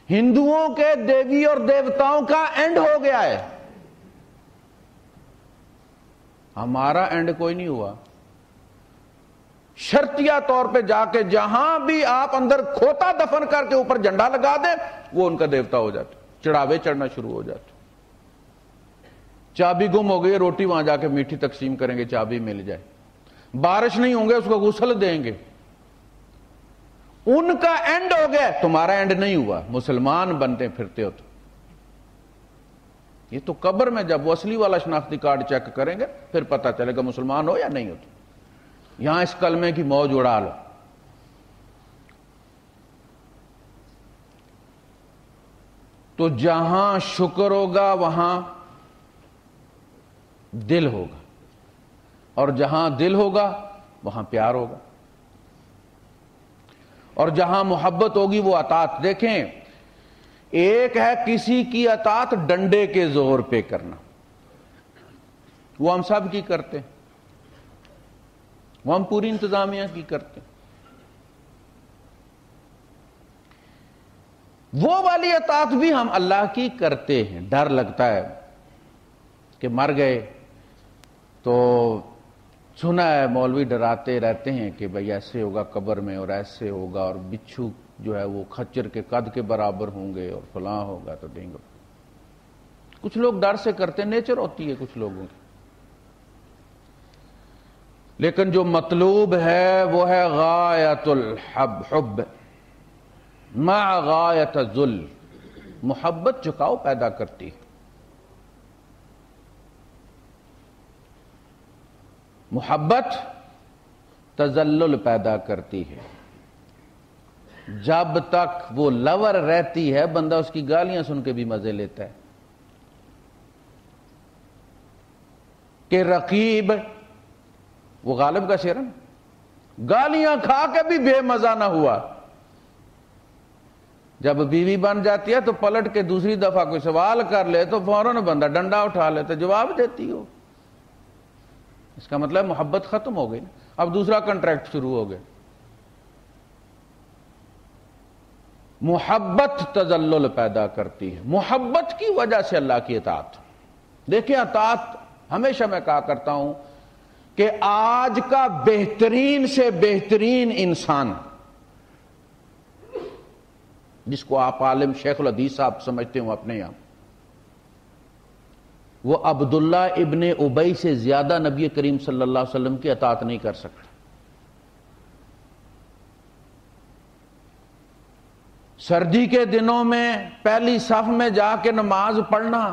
ہندوؤں کے دیوی اور دیوتاؤں کا اینڈ ہو گیا ہے، ہمارا اینڈ کوئی نہیں ہوا. شرطیہ طور پہ جا کے جہاں بھی آپ اندر کھوتا دفن کر کے اوپر جھنڈا لگا دیں وہ ان کا دیوتا ہو جاتا، چڑھاوے چڑھنا شروع ہو جاتے. چابی گم ہو گئی، روٹی وہاں جا کے میٹھی تقسیم کریں گے چابی مل جائے. بارش نہیں ہوں گے اس کو غسل دیں گے. ان کا اینڈ ہو گیا، تمہارا اینڈ نہیں ہوا. مسلمان بنتے پھرتے ہو تو یہ تو قبر میں جب وہ اصلی والا شناختی کارڈ چیک کریں گے پھر پتہ چلے گا مسلمان ہو یا نہیں ہو. یہاں اس کلمے کی موج اڑا لو. تو جہاں شکر ہوگا وہاں دل ہوگا، اور جہاں دل ہوگا وہاں پیار ہوگا، اور جہاں محبت ہوگی وہ اطاعت. دیکھیں، ایک ہے کسی کی اطاعت ڈنڈے کے زور پہ کرنا، وہ ہم سب کی کرتے ہیں، وہ ہم پوری انتظامیہ کی کرتے ہیں. وہ والی اطاعت بھی ہم اللہ کی کرتے ہیں. ڈر لگتا ہے کہ مر گئے تو سنا ہے مولوی ڈراتے رہتے ہیں کہ بھئی ایسے ہوگا قبر میں اور ایسے ہوگا، اور بچھو جو ہے وہ خچر کے قد کے برابر ہوں گے اور فلاں ہوگا تو دیں گے. کچھ لوگ ڈر سے کرتے، نیچر ہوتی ہے کچھ لوگوں کی. لیکن جو مطلوب ہے وہ ہے غایت الحب مع غایت الذل. محبت جھکاؤ پیدا کرتی ہے، محبت تذلل پیدا کرتی ہے. جب تک وہ لور رہتی ہے بندہ اس کی گالیاں سن کے بھی مزے لیتا ہے. کہ رقیب، وہ غالب کا شعر ہے، گالیاں کھا کے بھی بے مزہ نہ ہوا. جب بیوی بن جاتی ہے تو پلٹ کے دوسری دفعہ کوئی سوال کر لے تو فوراً بندہ ڈنڈا اٹھا لیتا، جواب دیتی ہو. اس کا مطلب محبت ختم ہو گئی، اب دوسرا کنٹریکٹ شروع ہو گیا. محبت تذلل پیدا کرتی ہے، محبت کی وجہ سے اللہ کی اطاعت. دیکھیں اطاعت، ہمیشہ میں کہا کرتا ہوں کہ آج کا بہترین سے بہترین انسان جس کو آپ عالم شیخ الحدیث صاحب سمجھتے ہوں اپنے یہاں، وہ عبداللہ ابن ابی سے زیادہ نبی کریم صلی اللہ علیہ وسلم کی اطاعت نہیں کر سکتا. سردی کے دنوں میں پہلی صف میں جا کے نماز پڑھنا،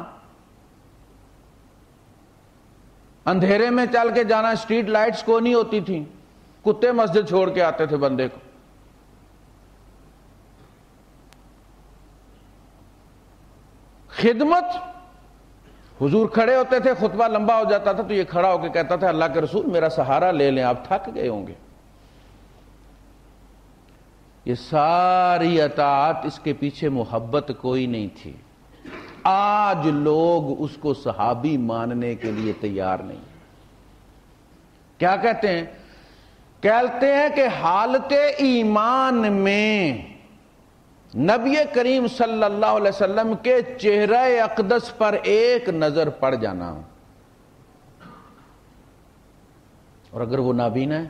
اندھیرے میں چل کے جانا، اسٹریٹ لائٹس کو نہیں ہوتی تھیں، کتے مسجد چھوڑ کے آتے تھے بندے کو. خدمت، حضور کھڑے ہوتے تھے، خطبہ لمبا ہو جاتا تھا تو یہ کھڑا ہو کے کہتا تھا اللہ کے رسول میرا سہارا لے لیں، آپ تھک گئے ہوں گے. یہ ساری اطاعت، اس کے پیچھے محبت کوئی نہیں تھی. آج لوگ اس کو صحابی ماننے کے لیے تیار نہیں. کیا کہتے ہیں؟ کہتے ہیں کہ حالت ایمان میں نبی کریم صلی اللہ علیہ وسلم کے چہرہ اقدس پر ایک نظر پڑ جانا، اور اگر وہ نابینا ہے،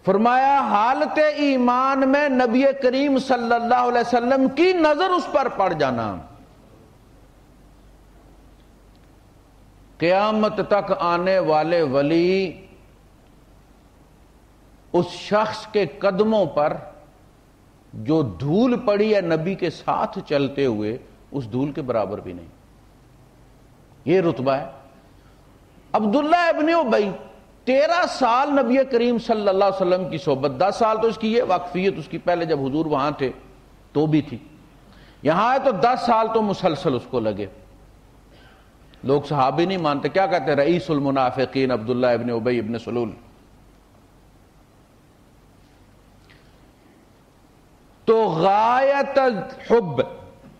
فرمایا حالت ایمان میں نبی کریم صلی اللہ علیہ وسلم کی نظر اس پر پڑ جانا، قیامت تک آنے والے ولی اس شخص کے قدموں پر جو دھول پڑی ہے نبی کے ساتھ چلتے ہوئے، اس دھول کے برابر بھی نہیں. یہ رتبہ ہے۔ عبداللہ ابن ابی 13 سال نبی کریم صلی اللہ علیہ وسلم کی صحبت، 10 سال تو اس کی یہ واقفیت اس کی پہلے جب حضور وہاں تھے تو بھی تھی، یہاں ہے تو 10 سال تو مسلسل اس کو لگے۔ لوگ صحابی نہیں مانتے، کیا کہتے ہیں؟ رئیس المنافقین عبداللہ ابن ابی ابن سلول۔ تو غایت الحب،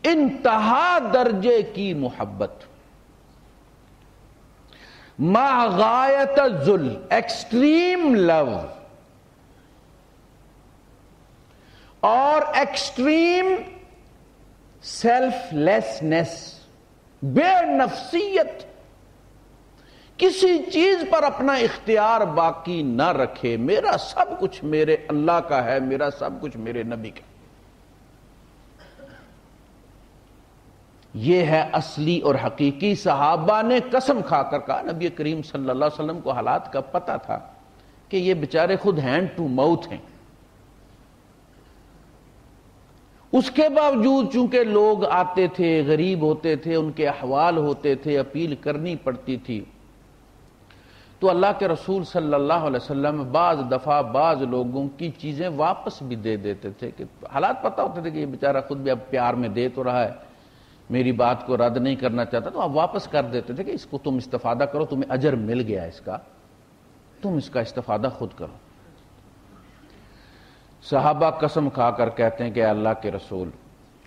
انتہا درجے کی محبت، مع غایت الذل، ایکسٹریم لو، اور ایکسٹریم سیلف لیسنس، بے نفسیت، کسی چیز پر اپنا اختیار باقی نہ رکھے، میرا سب کچھ میرے اللہ کا ہے، میرا سب کچھ میرے نبی کا۔ یہ ہے اصلی اور حقیقی۔ صحابہ نے قسم کھا کر کہا، نبی کریم صلی اللہ علیہ وسلم کو حالات کا پتہ تھا کہ یہ بیچارے خود ہینڈ ٹو ماؤتھ ہیں، اس کے باوجود چونکہ لوگ آتے تھے، غریب ہوتے تھے، ان کے احوال ہوتے تھے، اپیل کرنی پڑتی تھی، تو اللہ کے رسول صلی اللہ علیہ وسلم بعض دفعہ بعض لوگوں کی چیزیں واپس بھی دے دیتے تھے، کہ حالات پتہ ہوتے تھے کہ یہ بیچارہ خود بھی اب پیار میں دے تو رہا ہے، میری بات کو رد نہیں کرنا چاہتا، تو آپ واپس کر دیتے تھے کہ اس کو تم استفادہ کرو، تمہیں اجر مل گیا اس کا، تم اس کا استفادہ خود کرو۔ صحابہ قسم کھا کر کہتے ہیں کہ اے اللہ کے رسول،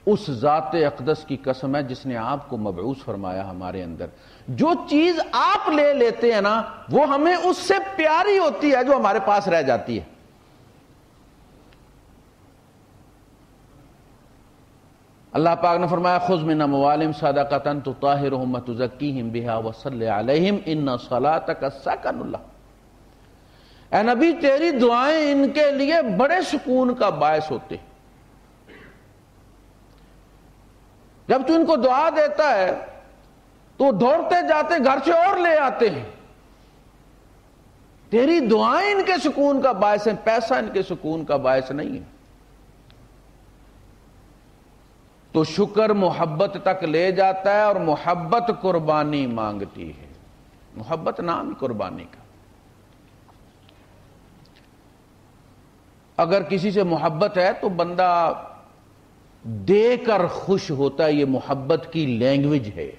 اس ذات اقدس کی قسم ہے جس نے آپ کو مبعوث فرمایا ہمارے اندر، جو چیز آپ لے لیتے ہیں نا وہ ہمیں اس سے پیاری ہوتی ہے جو ہمارے پاس رہ جاتی ہے۔ اللہ پاک نے فرمایا خذ من اموالہم صدقۃ تطہرہم وتزکیہم بہا وصلی علیہم ان صلاتک سکن لہم۔ اے نبی تیری دعائیں ان کے لیے بڑے سکون کا باعث ہوتے ہیں۔ جب تو ان کو دعا دیتا ہے تو دوڑتے جاتے گھر سے اور لے آتے ہیں، تیری دعائیں ان کے سکون کا باعث ہیں، پیسہ ان کے سکون کا باعث نہیں ہے۔ تو شکر محبت تک لے جاتا ہے، اور محبت قربانی مانگتی ہے، محبت نام ہی قربانی کا۔ اگر کسی سے محبت ہے تو بندہ دے کر خوش ہوتا ہے، یہ محبت کی لینگویج ہے۔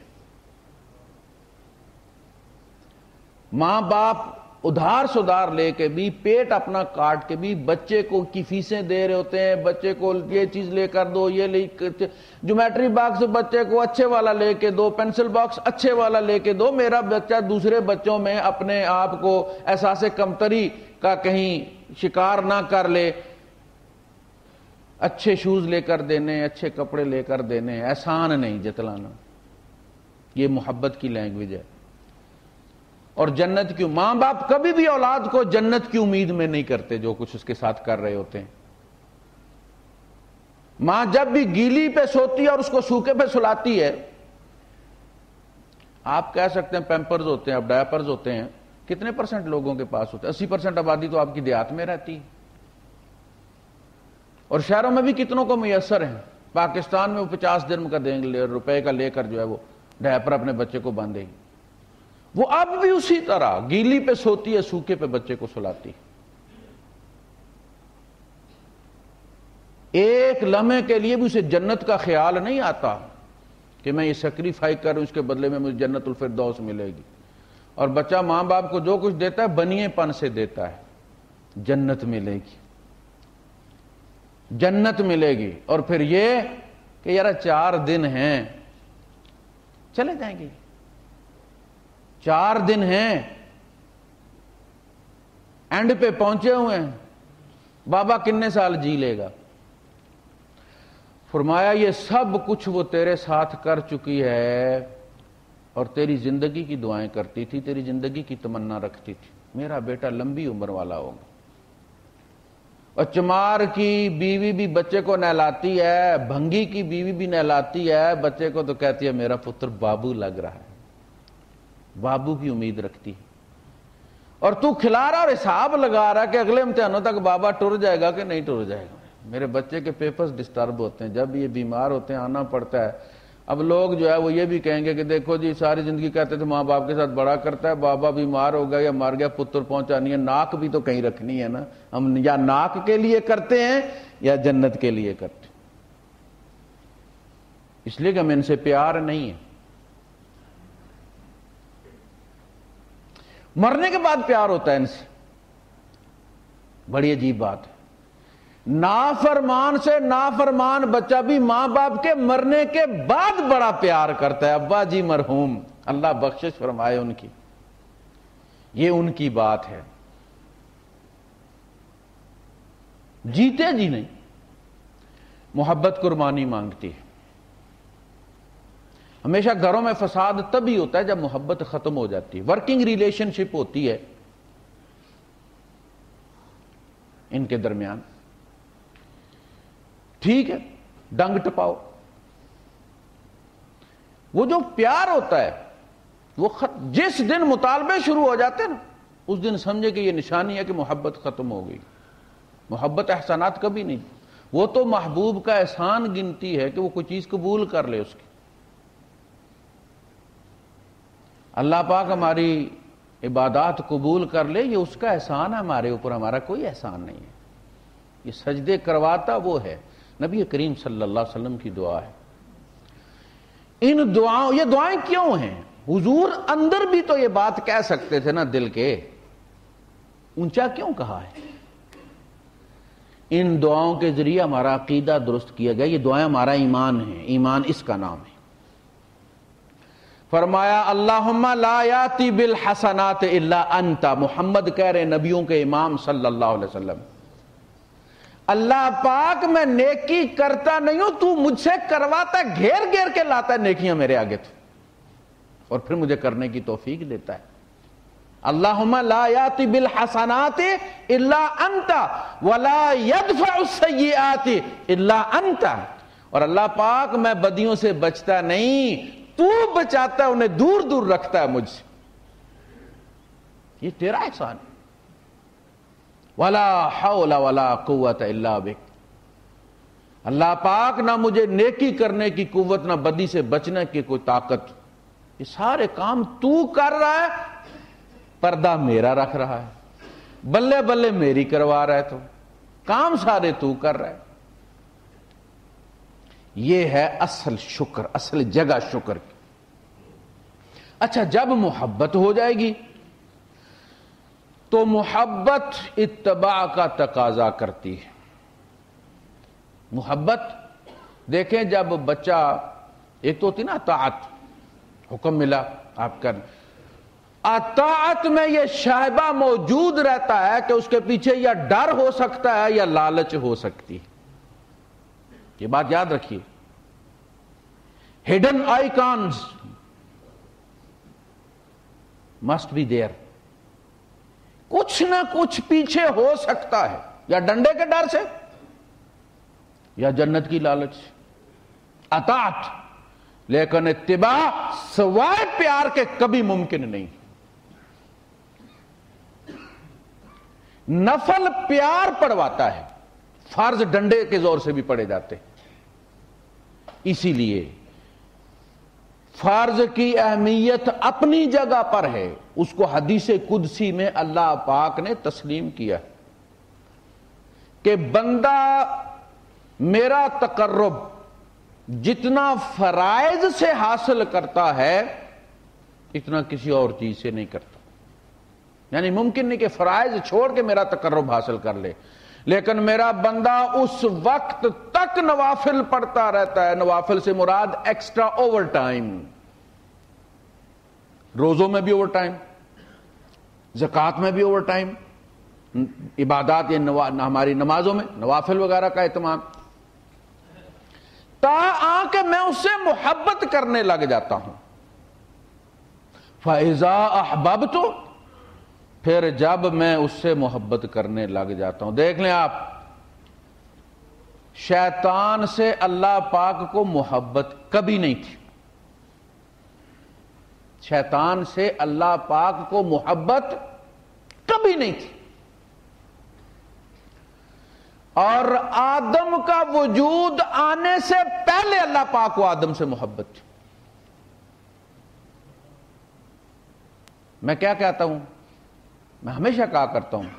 ماں باپ ادھار سدھار لے کے بھی، پیٹ اپنا کاٹ کے بھی بچے کو کی فیسیں دے رہے ہوتے ہیں، بچے کو یہ چیز لے کر دو، یہ لے جیومیٹری باکس بچے کو اچھے والا لے کے دو، پینسل باکس اچھے والا لے کے دو، میرا بچہ دوسرے بچوں میں اپنے آپ کو احساس کمتری کا کہیں شکار نہ کر لے، اچھے شوز لے کر دینے، اچھے کپڑے لے کر دینے، احسان نہیں جتلانا، یہ محبت کی لینگویج ہے۔ اور جنت کیوں؟ ماں باپ کبھی بھی اولاد کو جنت کی امید میں نہیں کرتے جو کچھ اس کے ساتھ کر رہے ہوتے ہیں۔ ماں جب بھی گیلی پہ سوتی ہے اور اس کو سوکھے پہ سلاتی ہے، آپ کہہ سکتے ہیں پیمپرز ہوتے ہیں، اب ڈائپرز ہوتے ہیں، کتنے پرسنٹ لوگوں کے پاس ہوتے ہیں؟ 80% آبادی تو آپ کی دیہات میں رہتی ہے، اور شہروں میں بھی کتنوں کو میسر ہیں۔ پاکستان میں وہ 50 درہم کا دیں گے، روپے کا لے کر جو ہے وہ ڈائپر اپنے بچے کو باندھے گی۔ وہ اب بھی اسی طرح گیلی پہ سوتی ہے، سوکھے پہ بچے کو سلاتی۔ ایک لمحے کے لیے بھی اسے جنت کا خیال نہیں آتا کہ میں یہ سیکریفائی کر اس کے بدلے میں مجھے جنت الفردوس ملے گی۔ اور بچہ ماں باپ کو جو کچھ دیتا ہے بنیے پن سے دیتا ہے، جنت ملے گی، جنت ملے گی۔ اور پھر یہ کہ یار 4 دن ہیں، چلے جائیں گے، 4 دن ہیں، اینڈ پہ پہنچے ہوئے ہیں، بابا کتنے سال جی لے گا؟ فرمایا یہ سب کچھ وہ تیرے ساتھ کر چکی ہے، اور تیری زندگی کی دعائیں کرتی تھی، تیری زندگی کی تمنا رکھتی تھی، میرا بیٹا لمبی عمر والا ہوگا۔ اور چمار کی بیوی بھی بچے کو نہلاتی ہے، بھنگی کی بیوی بھی نہلاتی ہے بچے کو، تو کہتی ہے میرا پتر بابو لگ رہا ہے، بابو کی امید رکھتی ہے۔ اور تو کھلا رہا اور حساب لگا رہا کہ اگلے امتحانوں تک بابا ٹر جائے گا کہ نہیں ٹر جائے گا۔ میرے بچے کے پیپرز ڈسٹرب ہوتے ہیں، جب یہ بیمار ہوتے ہیں آنا پڑتا ہے، اب لوگ جو ہے وہ یہ بھی کہیں گے کہ دیکھو جی ساری زندگی کہتے تھے ماں باپ کے ساتھ بڑا کرتا ہے، بابا بیمار ہو گیا یا مر گیا پتر پہنچانی ہے، ناک بھی تو کہیں رکھنی ہے نا، ہم یا ناک کے لیے کرتے ہیں یا جنت کے لیے کرتے ہیں، اس لیے کہ ہمیں ان سے پیار نہیں ہے۔ مرنے کے بعد پیار ہوتا ہے ان سے، بڑی عجیب بات ہے۔ نافرمان سے نافرمان بچہ بھی ماں باپ کے مرنے کے بعد بڑا پیار کرتا ہے۔ ابا جی مرحوم، اللہ بخشش فرمائے ان کی، یہ ان کی بات ہے، جیتے جی نہیں۔ محبت قربانی مانگتی ہے۔ ہمیشہ گھروں میں فساد تبھی ہوتا ہے جب محبت ختم ہو جاتی ہے۔ ورکنگ ریلیشن شپ ہوتی ہے ان کے درمیان، ٹھیک ہے ڈنگ ٹپاؤ، وہ جو پیار ہوتا ہے وہ جس دن مطالبے شروع ہو جاتے ہیں نا، اس دن سمجھے کہ یہ نشانی ہے کہ محبت ختم ہو گئی۔ محبت احسانات کبھی نہیں، وہ تو محبوب کا احسان گنتی ہے کہ وہ کوئی چیز قبول کر لے اس کی۔ اللہ پاک ہماری عبادات قبول کر لے، یہ اس کا احسان ہے ہمارے اوپر، ہمارا کوئی احسان نہیں ہے۔ یہ سجدے کرواتا وہ ہے، نبی کریم صلی اللہ علیہ وسلم کی دعا ہے۔ ان دعاؤں، یہ دعائیں کیوں ہیں؟ حضور اندر بھی تو یہ بات کہہ سکتے تھے نا، دل کے، اونچا کیوں کہا ہے؟ ان دعاؤں کے ذریعے ہمارا عقیدہ درست کیا گیا۔ یہ دعائیں ہمارا ایمان ہے، ایمان اس کا نام ہے۔ فرمایا اللہم لا یاتی بالحسنات الا انت، محمد کہہ رہے نبیوں کے امام صلی اللہ علیہ وسلم، اللہ پاک میں نیکی کرتا نہیں ہوں، تو مجھ سے کرواتا ہے، گھیر گھیر کے لاتا ہے نیکیاں میرے آگے تو، اور پھر مجھے کرنے کی توفیق دیتا ہے۔ اللہم لا یاتی بالحسنات الا انت ولا یدفع السیئات الا انت، اور اللہ پاک میں بدیوں سے بچتا نہیں، تو بچاتا ہے، انہیں دور دور رکھتا ہے مجھ سے، یہ تیرا احسان ہے۔ ولا حول ولا قوت الا بک، اللہ پاک نہ مجھے نیکی کرنے کی قوت نہ بدی سے بچنے کی کوئی طاقت، یہ سارے کام تو کر رہا ہے، پردہ میرا رکھ رہا ہے، بلے بلے میری کروا رہا ہے، تو کام سارے تو کر رہا ہے۔ یہ ہے اصل شکر، اصل جگہ شکر کی۔ اچھا جب محبت ہو جائے گی تو محبت اتباع کا تقاضا کرتی ہے۔ محبت دیکھیں، جب بچہ، ایک تو ہوتی نا اطاعت، حکم ملا آپ کر، اطاعت میں یہ شائبہ موجود رہتا ہے کہ اس کے پیچھے یا ڈر ہو سکتا ہے یا لالچ ہو سکتی ہے، یہ بات یاد رکھیے۔ ہڈن آئیکانز مسٹ بی دیئر، کچھ نہ کچھ پیچھے ہو سکتا ہے، یا ڈنڈے کے ڈر سے یا جنت کی لالچ سے۔ اطاعت، لیکن اتباع سوائے پیار کے کبھی ممکن نہیں۔ نفل پیار پڑواتا ہے، فرض ڈنڈے کے زور سے بھی پڑے جاتے ہیں۔ اسی لیے فرض کی اہمیت اپنی جگہ پر ہے، اس کو حدیث قدسی میں اللہ پاک نے تسلیم کیا کہ بندہ میرا تقرب جتنا فرائض سے حاصل کرتا ہے اتنا کسی اور چیز سے نہیں کرتا، یعنی ممکن نہیں کہ فرائض چھوڑ کے میرا تقرب حاصل کر لے، لیکن میرا بندہ اس وقت تک نوافل پڑھتا رہتا ہے۔ نوافل سے مراد ایکسٹرا اوور ٹائم، روزوں میں بھی اوور ٹائم، زکوٰۃ میں بھی اوور ٹائم، عبادات ہماری نمازوں میں نوافل وغیرہ کا اہتمام، تا کہ میں اس سے محبت کرنے لگ جاتا ہوں۔ فَإِذَا أَحْبَبْتُ، پھر جب میں اس سے محبت کرنے لگ جاتا ہوں۔ دیکھ لیں آپ، شیطان سے اللہ پاک کو محبت کبھی نہیں تھی، شیطان سے اللہ پاک کو محبت کبھی نہیں تھی۔ اور آدم کا وجود آنے سے پہلے اللہ پاک کو آدم سے محبت تھی۔ میں کیا کہتا ہوں؟ میں ہمیشہ کہا کرتا ہوں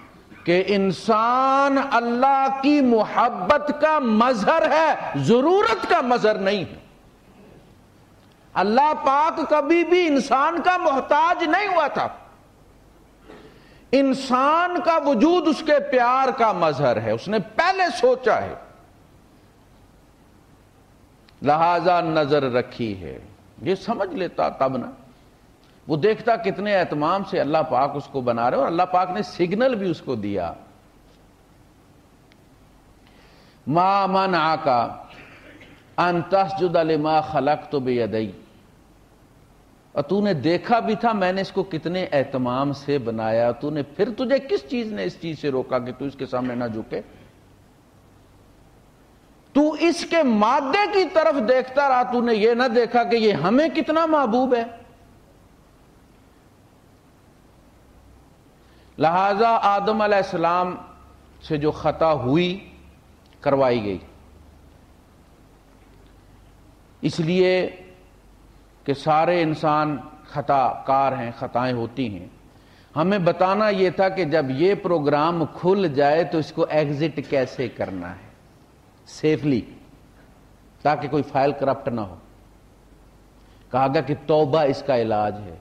کہ انسان اللہ کی محبت کا مظہر ہے، ضرورت کا مظہر نہیں ہے۔ اللہ پاک کبھی بھی انسان کا محتاج نہیں ہوا تھا، انسان کا وجود اس کے پیار کا مظہر ہے، اس نے پہلے سوچا ہے، لہذا نظر رکھی ہے۔ یہ سمجھ لیتا تب نا، وہ دیکھتا کتنے اہتمام سے اللہ پاک اس کو بنا رہے، اور اللہ پاک نے سگنل بھی اس کو دیا، ما منعک ان تسجد لما خلقت بیدی، اور تو نے دیکھا بھی تھا میں نے اس کو کتنے اہتمام سے بنایا، تو نے پھر تجھے کس چیز نے اس چیز سے روکا کہ تو اس کے سامنے نہ جھکے؟ تو اس کے مادے کی طرف دیکھتا رہا، تو نے یہ نہ دیکھا کہ یہ ہمیں کتنا محبوب ہے۔ لہذا آدم علیہ السلام سے جو خطا ہوئی کروائی گئی، اس لیے کہ سارے انسان خطا کار ہیں، خطائیں ہوتی ہیں۔ ہمیں بتانا یہ تھا کہ جب یہ پروگرام کھل جائے تو اس کو ایگزٹ کیسے کرنا ہے سیفلی، تاکہ کوئی فائل کرپٹ نہ ہو۔ کہا گیا کہ توبہ اس کا علاج ہے،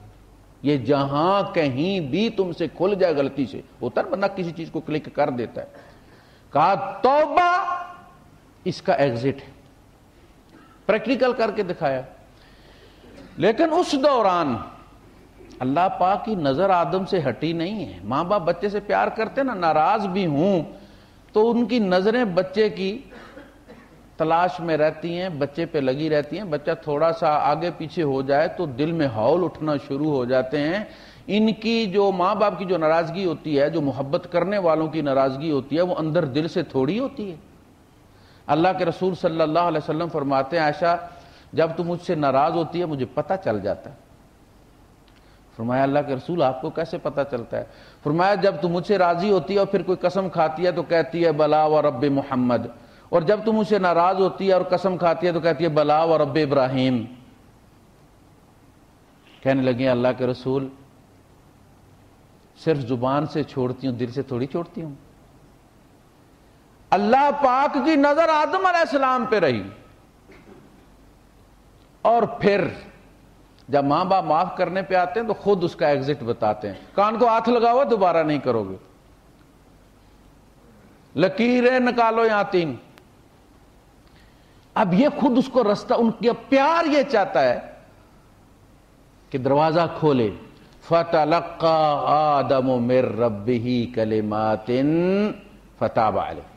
یہ جہاں کہیں بھی تم سے کھل جائے غلطی سے، ہوتا ہے بندہ کسی چیز کو کلک کر دیتا ہے، کہا توبہ اس کا ایگزٹ ہے، پریکٹیکل کر کے دکھایا۔ لیکن اس دوران اللہ پاک کی نظر آدم سے ہٹی نہیں ہے۔ ماں باپ بچے سے پیار کرتے نا، ناراض بھی ہوں تو ان کی نظریں بچے کی تلاش میں رہتی ہیں، بچے پہ لگی رہتی ہیں۔ بچہ تھوڑا سا آگے پیچھے ہو جائے تو دل میں ہول اٹھنا شروع ہو جاتے ہیں۔ ان کی جو ماں باپ کی جو ناراضگی ہوتی ہے، جو محبت کرنے والوں کی ناراضگی ہوتی ہے، وہ اندر دل سے تھوڑی ہوتی ہے۔ اللہ کے رسول صلی اللہ علیہ وسلم فرماتے ہیں، عائشہ جب تم مجھ سے ناراض ہوتی ہے مجھے پتہ چل جاتا ہے۔ فرمایا اللہ کے رسول آپ کو کیسے پتہ چلتا ہے؟ فرمایا جب تم مجھ سے راضی ہوتی ہے اور پھر کوئی قسم کھاتی ہے تو کہتی ہے بلا و رب محمد، اور جب تم مجھ سے ناراض ہوتی ہے اور قسم کھاتی ہے تو کہتی ہے بلا و رب ابراہیم۔ کہنے لگے اللہ کے رسول صرف زبان سے چھوڑتی ہوں، دل سے تھوڑی چھوڑتی ہوں۔ اللہ پاک کی نظر آدم علیہ السلام پہ رہی، اور پھر جب ماں باپ معاف کرنے پہ آتے ہیں تو خود اس کا ایگزٹ بتاتے ہیں، کان کو ہاتھ لگاؤ دوبارہ نہیں کرو گے، لکیریں نکالو یہاں 3۔ اب یہ خود اس کو رستہ، ان کا پیار یہ چاہتا ہے کہ دروازہ کھولے۔ فَتَلَقَّى آدَمُ مِن رَبِّهِ كَلِمَاتٍ فَتَابَ عَلَيْهِ۔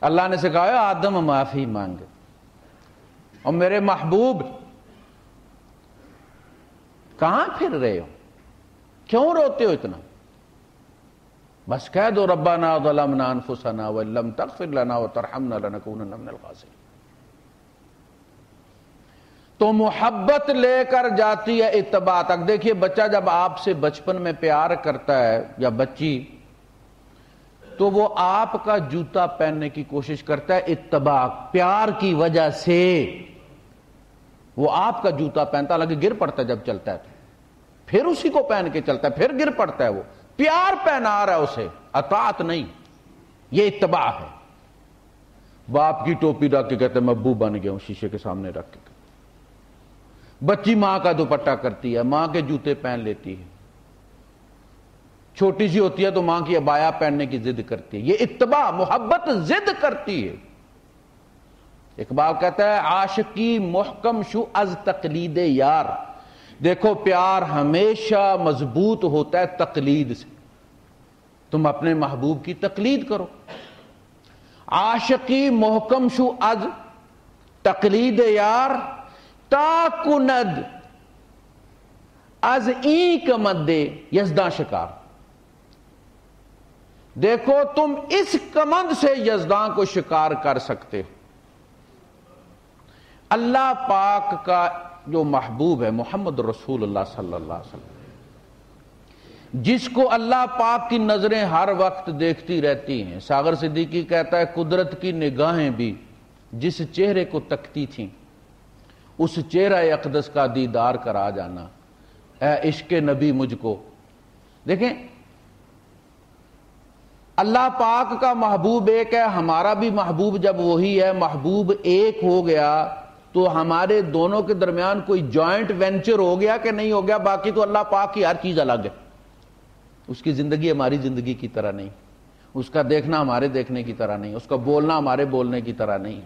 اللہ نے سکھایا آدم معافی مانگ، اور میرے محبوب کہاں پھر رہے ہو، کیوں روتے ہو اتنا؟ بس کہہ دو ربنا ظلمنا انفسنا وان لم تغفر لنا وترحمنا لنکونن من الخاسرین۔ تو محبت لے کر جاتی ہے اتباع تک۔ دیکھیے بچہ جب آپ سے بچپن میں پیار کرتا ہے یا بچی، تو وہ آپ کا جوتا پہننے کی کوشش کرتا ہے، اتباع پیار کی وجہ سے وہ آپ کا جوتا پہنتا، حالانکہ گر پڑتا ہے جب چلتا ہے تو پھر اسی کو پہن کے چلتا ہے، پھر گر پڑتا ہے، وہ پیار پہنا رہا ہے اسے، اطاعت نہیں۔ یہ اتباع ہے۔ باپ کی ٹوپی رکھ کے کہتے میں ابو بن گیا ہوں، شیشے کے سامنے رکھ کے۔ بچی ماں کا دوپٹہ کرتی ہے، ماں کے جوتے پہن لیتی ہے، چھوٹی سی ہوتی ہے تو ماں کی عبایا پہننے کی ضد کرتی ہے۔ یہ اتباع، محبت ضد کرتی ہے۔ اقبال کہتا ہے عاشقی محکم شو از تقلید یار۔ دیکھو پیار ہمیشہ مضبوط ہوتا ہے تقلید سے، تم اپنے محبوب کی تقلید کرو۔ عاشقی محکم شو از تقلید یار تا کند از این کمند یزداں شکار۔ دیکھو تم اس کمند سے یزداں کو شکار کر سکتے ہو۔ اللہ پاک کا جو محبوب ہے محمد رسول اللہ صلی اللہ علیہ وسلم، جس کو اللہ پاک کی نظریں ہر وقت دیکھتی رہتی ہیں. ساغر صدیقی کہتا ہے قدرت کی نگاہیں بھی جس چہرے کو تکتی تھیں اس چہرہ اقدس کا دیدار کرا جانا. اے عشق نبی مجھ کو. دیکھیں اللہ پاک کا محبوب ایک ہے، ہمارا بھی محبوب جب وہی ہے، محبوب ایک ہو گیا تو ہمارے دونوں کے درمیان کوئی جوائنٹ وینچر ہو گیا کہ نہیں ہو گیا؟ باقی تو اللہ پاک کی ہر چیز الگ ہے. اس کی زندگی ہماری زندگی کی طرح نہیں، اس کا دیکھنا ہمارے دیکھنے کی طرح نہیں، اس کا بولنا ہمارے بولنے کی طرح نہیں.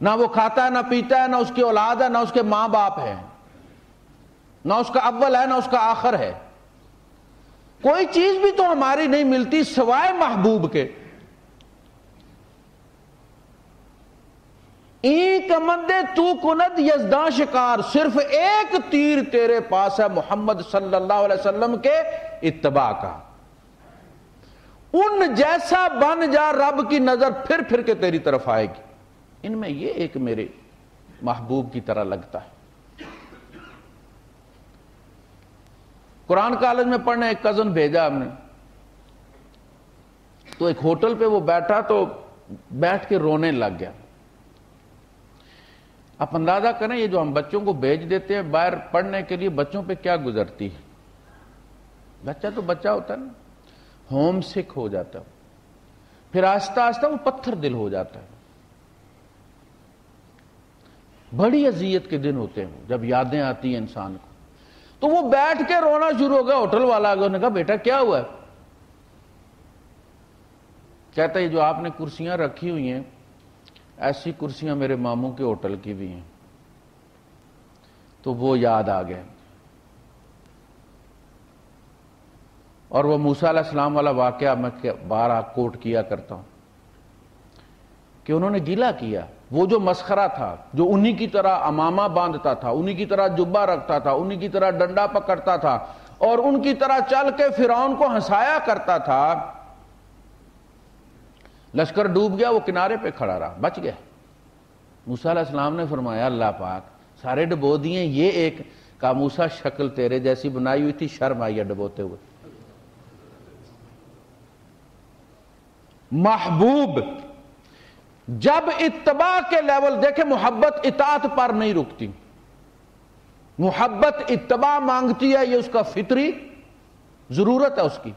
نہ وہ کھاتا ہے نہ پیتا ہے، نہ اس کی اولاد ہے، نہ اس کے ماں باپ ہے، نہ اس کا اول ہے نہ اس کا آخر ہے. کوئی چیز بھی تو ہماری نہیں ملتی سوائے محبوب کے. ایک مندے تو کند یزداں شکار، صرف ایک تیر تیرے پاس ہے محمد صلی اللہ علیہ وسلم کے اتباع کا. ان جیسا بن جا، رب کی نظر پھر پھر کے تیری طرف آئے گی. ان میں یہ ایک میرے محبوب کی طرح لگتا ہے. قرآن کالج میں پڑھنے ایک کزن بھیجا ہم نے، تو ایک ہوٹل پہ وہ بیٹھا تو بیٹھ کے رونے لگ گیا. آپ اندازہ کریں یہ جو ہم بچوں کو بھیج دیتے ہیں باہر پڑھنے کے لیے، بچوں پہ کیا گزرتی ہے. بچہ تو بچہ ہوتا ہے نا، ہوم سک ہو جاتا ہے، پھر آہستہ آہستہ وہ پتھر دل ہو جاتا ہے. بڑی اذیت کے دن ہوتے ہیں جب یادیں آتی ہیں انسان کو. تو وہ بیٹھ کے رونا شروع ہو گیا. ہوٹل والا آگے نے کہا بیٹا کیا ہوا ہے؟ کہتا ہے جو آپ نے کرسیاں رکھی ہوئی ہیں ایسی کرسیاں میرے ماموں کے ہوٹل کی بھی ہیں. تو وہ یاد آ گئے. اور وہ موسیٰ علیہ السلام والا واقعہ میں بارہ کوٹ کیا کرتا ہوں کہ انہوں نے گیلا کیا. وہ جو مسخرہ تھا، جو انہی کی طرح امامہ باندھتا تھا، انہی کی طرح جبہ رکھتا تھا، انہی کی طرح ڈنڈا پکڑتا تھا اور ان کی طرح چل کے فرعون کو ہنسایا کرتا تھا، لشکر ڈوب گیا، وہ کنارے پہ کھڑا رہا، بچ گیا. موسیٰ علیہ السلام نے فرمایا اللہ پاک سارے ڈبو دیے، یہ ایک کا موسیٰ شکل تیرے جیسی بنائی ہوئی تھی، شرم آئی ہے ڈبوتے ہوئے. محبوب جب اتباع کے لیول دیکھیں، محبت اطاعت پر نہیں رکتی، محبت اتباع مانگتی ہے، یہ اس کا فطری ضرورت ہے اس کی.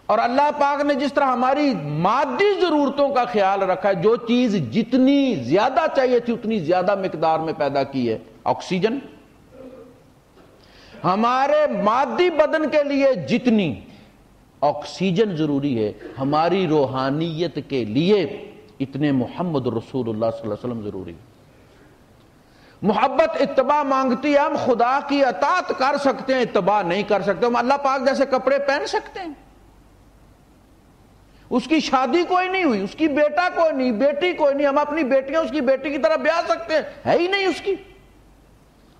اور اللہ پاک نے جس طرح ہماری مادی ضرورتوں کا خیال رکھا ہے، جو چیز جتنی زیادہ چاہیے تھی اتنی زیادہ مقدار میں پیدا کی ہے. آکسیجن ہمارے مادی بدن کے لیے جتنی آکسیجن ضروری ہے، ہماری روحانیت کے لیے اتنے محمد رسول اللہ صلی اللہ علیہ وسلم ضروری. محبت اتباع مانگتی ہے. ہم خدا کی اطاعت کر سکتے ہیں، اتباع نہیں کر سکتے. ہم اللہ پاک جیسے کپڑے پہن سکتے ہیں. اس کی شادی کوئی نہیں ہوئی، اس کی بیٹا کوئی نہیں، بیٹی کوئی نہیں، ہم اپنی بیٹیاں اس کی بیٹی کی طرح بیاہ سکتے ہیں؟ ہے ہی نہیں اس کی.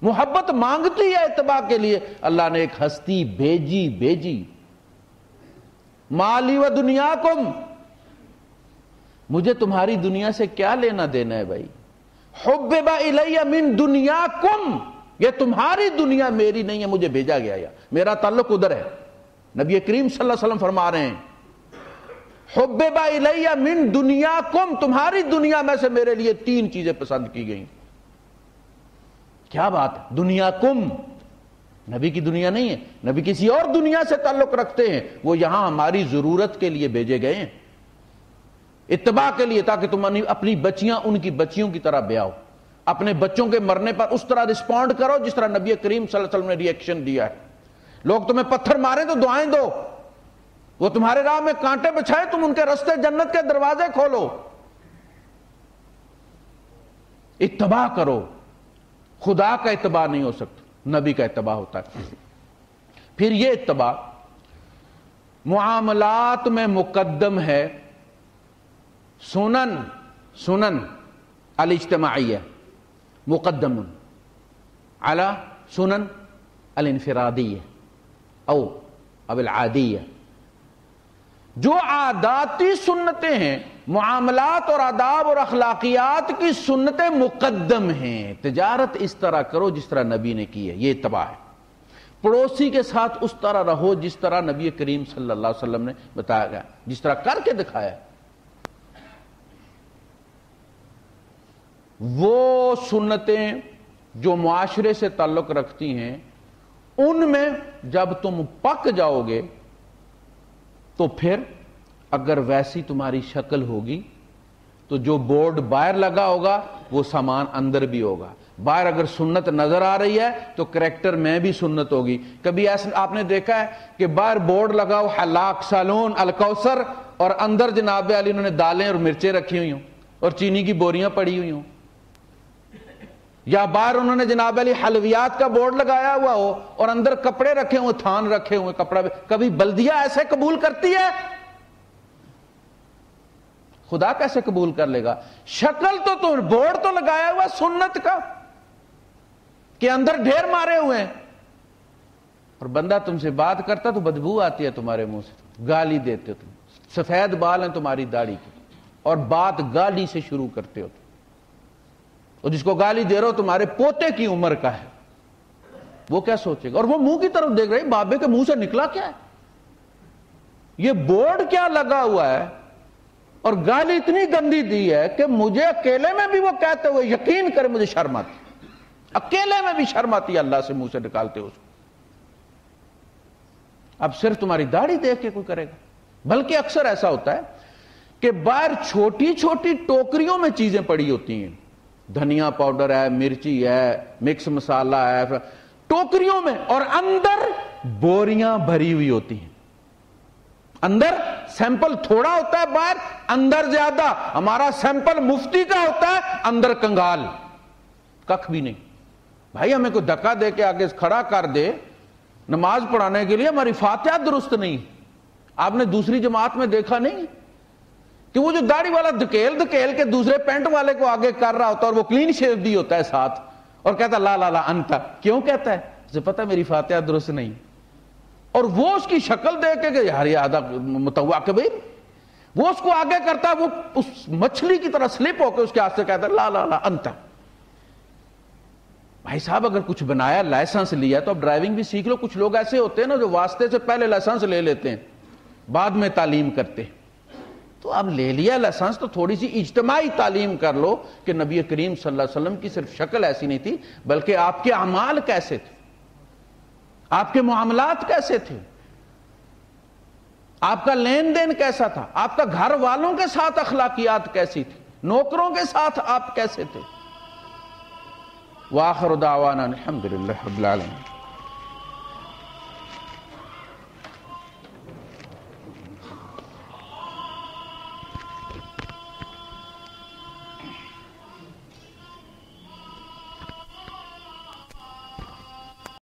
محبت مانگتی ہے اتباع کے لیے. اللہ نے ایک ہستی بھیجی. مالی و دنیاکم، مجھے تمہاری دنیا سے کیا لینا دینا ہے بھائی. حبب الی من دنیاکم، یہ تمہاری دنیا میری نہیں ہے، مجھے بھیجا گیا یا میرا تعلق ادھر ہے. نبی کریم صلی اللہ علیہ وسلم فرما رہے ہیں حبب الی من دنیاکم، تمہاری دنیا میں سے میرے لیے 3 چیزیں پسند کی گئیں. کیا بات ہے؟ دنیاکم نبی کی دنیا نہیں ہے، نبی کسی اور دنیا سے تعلق رکھتے ہیں. وہ یہاں ہماری ضرورت کے لیے بھیجے گئے ہیں، اتباع کے لیے، تاکہ تم اپنی بچیاں ان کی بچیوں کی طرح بیاؤ، اپنے بچوں کے مرنے پر اس طرح رسپونڈ کرو جس طرح نبی کریم صلی اللہ علیہ وسلم نے ری ایکشن دیا ہے. لوگ تمہیں پتھر ماریں تو دعائیں دو، وہ تمہارے راہ میں کانٹے بچھائے تم ان کے رستے جنت کے دروازے کھولو. اتباع کرو. خدا کا اتباع نہیں ہو سکتا، نبی کا اتباع ہوتا ہے. پھر یہ اتباع معاملات میں مقدم ہے سنن الاجتماعیہ مقدم علی سنن الانفرادیہ او العادیہ. جو عاداتی سنتیں ہیں، معاملات اور آداب اور اخلاقیات کی سنتیں مقدم ہیں. تجارت اس طرح کرو جس طرح نبی نے کی ہے، یہ اتباع ہے. پڑوسی کے ساتھ اس طرح رہو جس طرح نبی کریم صلی اللہ علیہ وسلم نے بتایا گیا، جس طرح کر کے دکھایا۔ وہ سنتیں جو معاشرے سے تعلق رکھتی ہیں، ان میں جب تم پک جاؤ گے تو پھر اگر ویسی تمہاری شکل ہوگی تو جو بورڈ باہر لگا ہوگا وہ سامان اندر بھی ہوگا۔ باہر اگر سنت نظر آ رہی ہے تو کریکٹر میں بھی سنت ہوگی۔ کبھی ایسا آپ نے دیکھا ہے کہ باہر بورڈ لگا ہو حلاق سالون الکوثر اور اندر جناب علی انہوں نے دالیں اور مرچیں رکھی ہوئی ہوں اور چینی کی بوریاں پڑی ہوئی ہوں، یا باہر انہوں نے جناب علی حلویات کا بورڈ لگایا ہوا ہو اور اندر کپڑے رکھے ہوئے، تھان رکھے ہوئے کپڑا۔ کبھی بلدیہ ایسے قبول کرتی ہے؟ خدا کیسے قبول کر لے گا؟ شکل تو تم بورڈ تو لگایا ہوا سنت کا کہ اندر ڈھیر مارے ہوئے ہیں، اور بندہ تم سے بات کرتا تو بدبو آتی ہے تمہارے منہ سے، گالی دیتے ہو تم، سفید بال ہیں تمہاری داڑھی کی اور بات گالی سے شروع کرتے ہو، اور جس کو گالی دے رہے ہو تمہارے پوتے کی عمر کا ہے، وہ کیا سوچے گا؟ اور وہ منہ کی طرف دیکھ رہے، بابے کے منہ سے نکلا کیا ہے؟ یہ بورڈ کیا لگا ہوا ہے؟ اور گالی اتنی گندی دی ہے کہ مجھے اکیلے میں بھی وہ کہتے ہوئے یقین کرے مجھے شرم آتی، اکیلے میں بھی شرم آتی ہے اللہ سے منہ سے نکالتے ہو اس کو۔ اب صرف تمہاری داڑھی دیکھ کے کوئی کرے گا؟ بلکہ اکثر ایسا ہوتا ہے کہ باہر چھوٹی چھوٹی ٹوکریوں میں چیزیں پڑی ہوتی ہیں، دھنیا پاؤڈر ہے، مرچی ہے، مکس مسالہ ہے، ٹوکریوں میں، اور اندر بوریاں بھری ہوئی ہوتی ہیں۔ اندر سیمپل تھوڑا ہوتا ہے، باہر اندر زیادہ۔ ہمارا سیمپل مفتی کا ہوتا ہے، اندر کنگال، ککھ بھی نہیں۔ بھائی ہمیں کوئی دھکا دے کے آگے کھڑا کر دے نماز پڑھانے کے لیے، ہماری فاتحہ درست نہیں۔ آپ نے دوسری جماعت میں دیکھا نہیں کہ وہ جو داڑھی والا دھکیل دھکیل کے دوسرے پینٹ والے کو آگے کر رہا ہوتا ہے، اور وہ کلین شیو بھی ہوتا ہے ساتھ، اور کہتا لا لا لا انت، کیوں کہتا ہے؟ اسے پتا میری فاتحہ درست نہیں، اور وہ اس کی شکل دیکھ کے کہ یار یہ آدھا متوا کے بھائی، وہ اس کو آگے کرتا ہے، وہ اس مچھلی کی طرح سلپ ہو کے اس کے ہاتھ سے کہتا ہے لا لا لا انت۔ بھائی صاحب اگر کچھ بنایا، لائسنس لیا تو اب ڈرائیونگ بھی سیکھ لو۔ کچھ لوگ ایسے ہوتے ہیں نا جو واسطے سے پہلے لائسنس لے لیتے ہیں، بعد میں تعلیم کرتے ہیں۔ تو اب لے لیا لائسنس تو تھوڑی سی اجتماعی تعلیم کر لو کہ نبی کریم صلی اللہ علیہ وسلم کی صرف شکل ایسی نہیں تھی، بلکہ آپ کے اعمال کیسے تھے، آپ کے معاملات کیسے تھے، آپ کا لین دین کیسا تھا، آپ کا گھر والوں کے ساتھ اخلاقیات کیسی تھی، نوکروں کے ساتھ آپ کیسے تھے۔ وآخر دعوانا الحمدللہ رب العالمین۔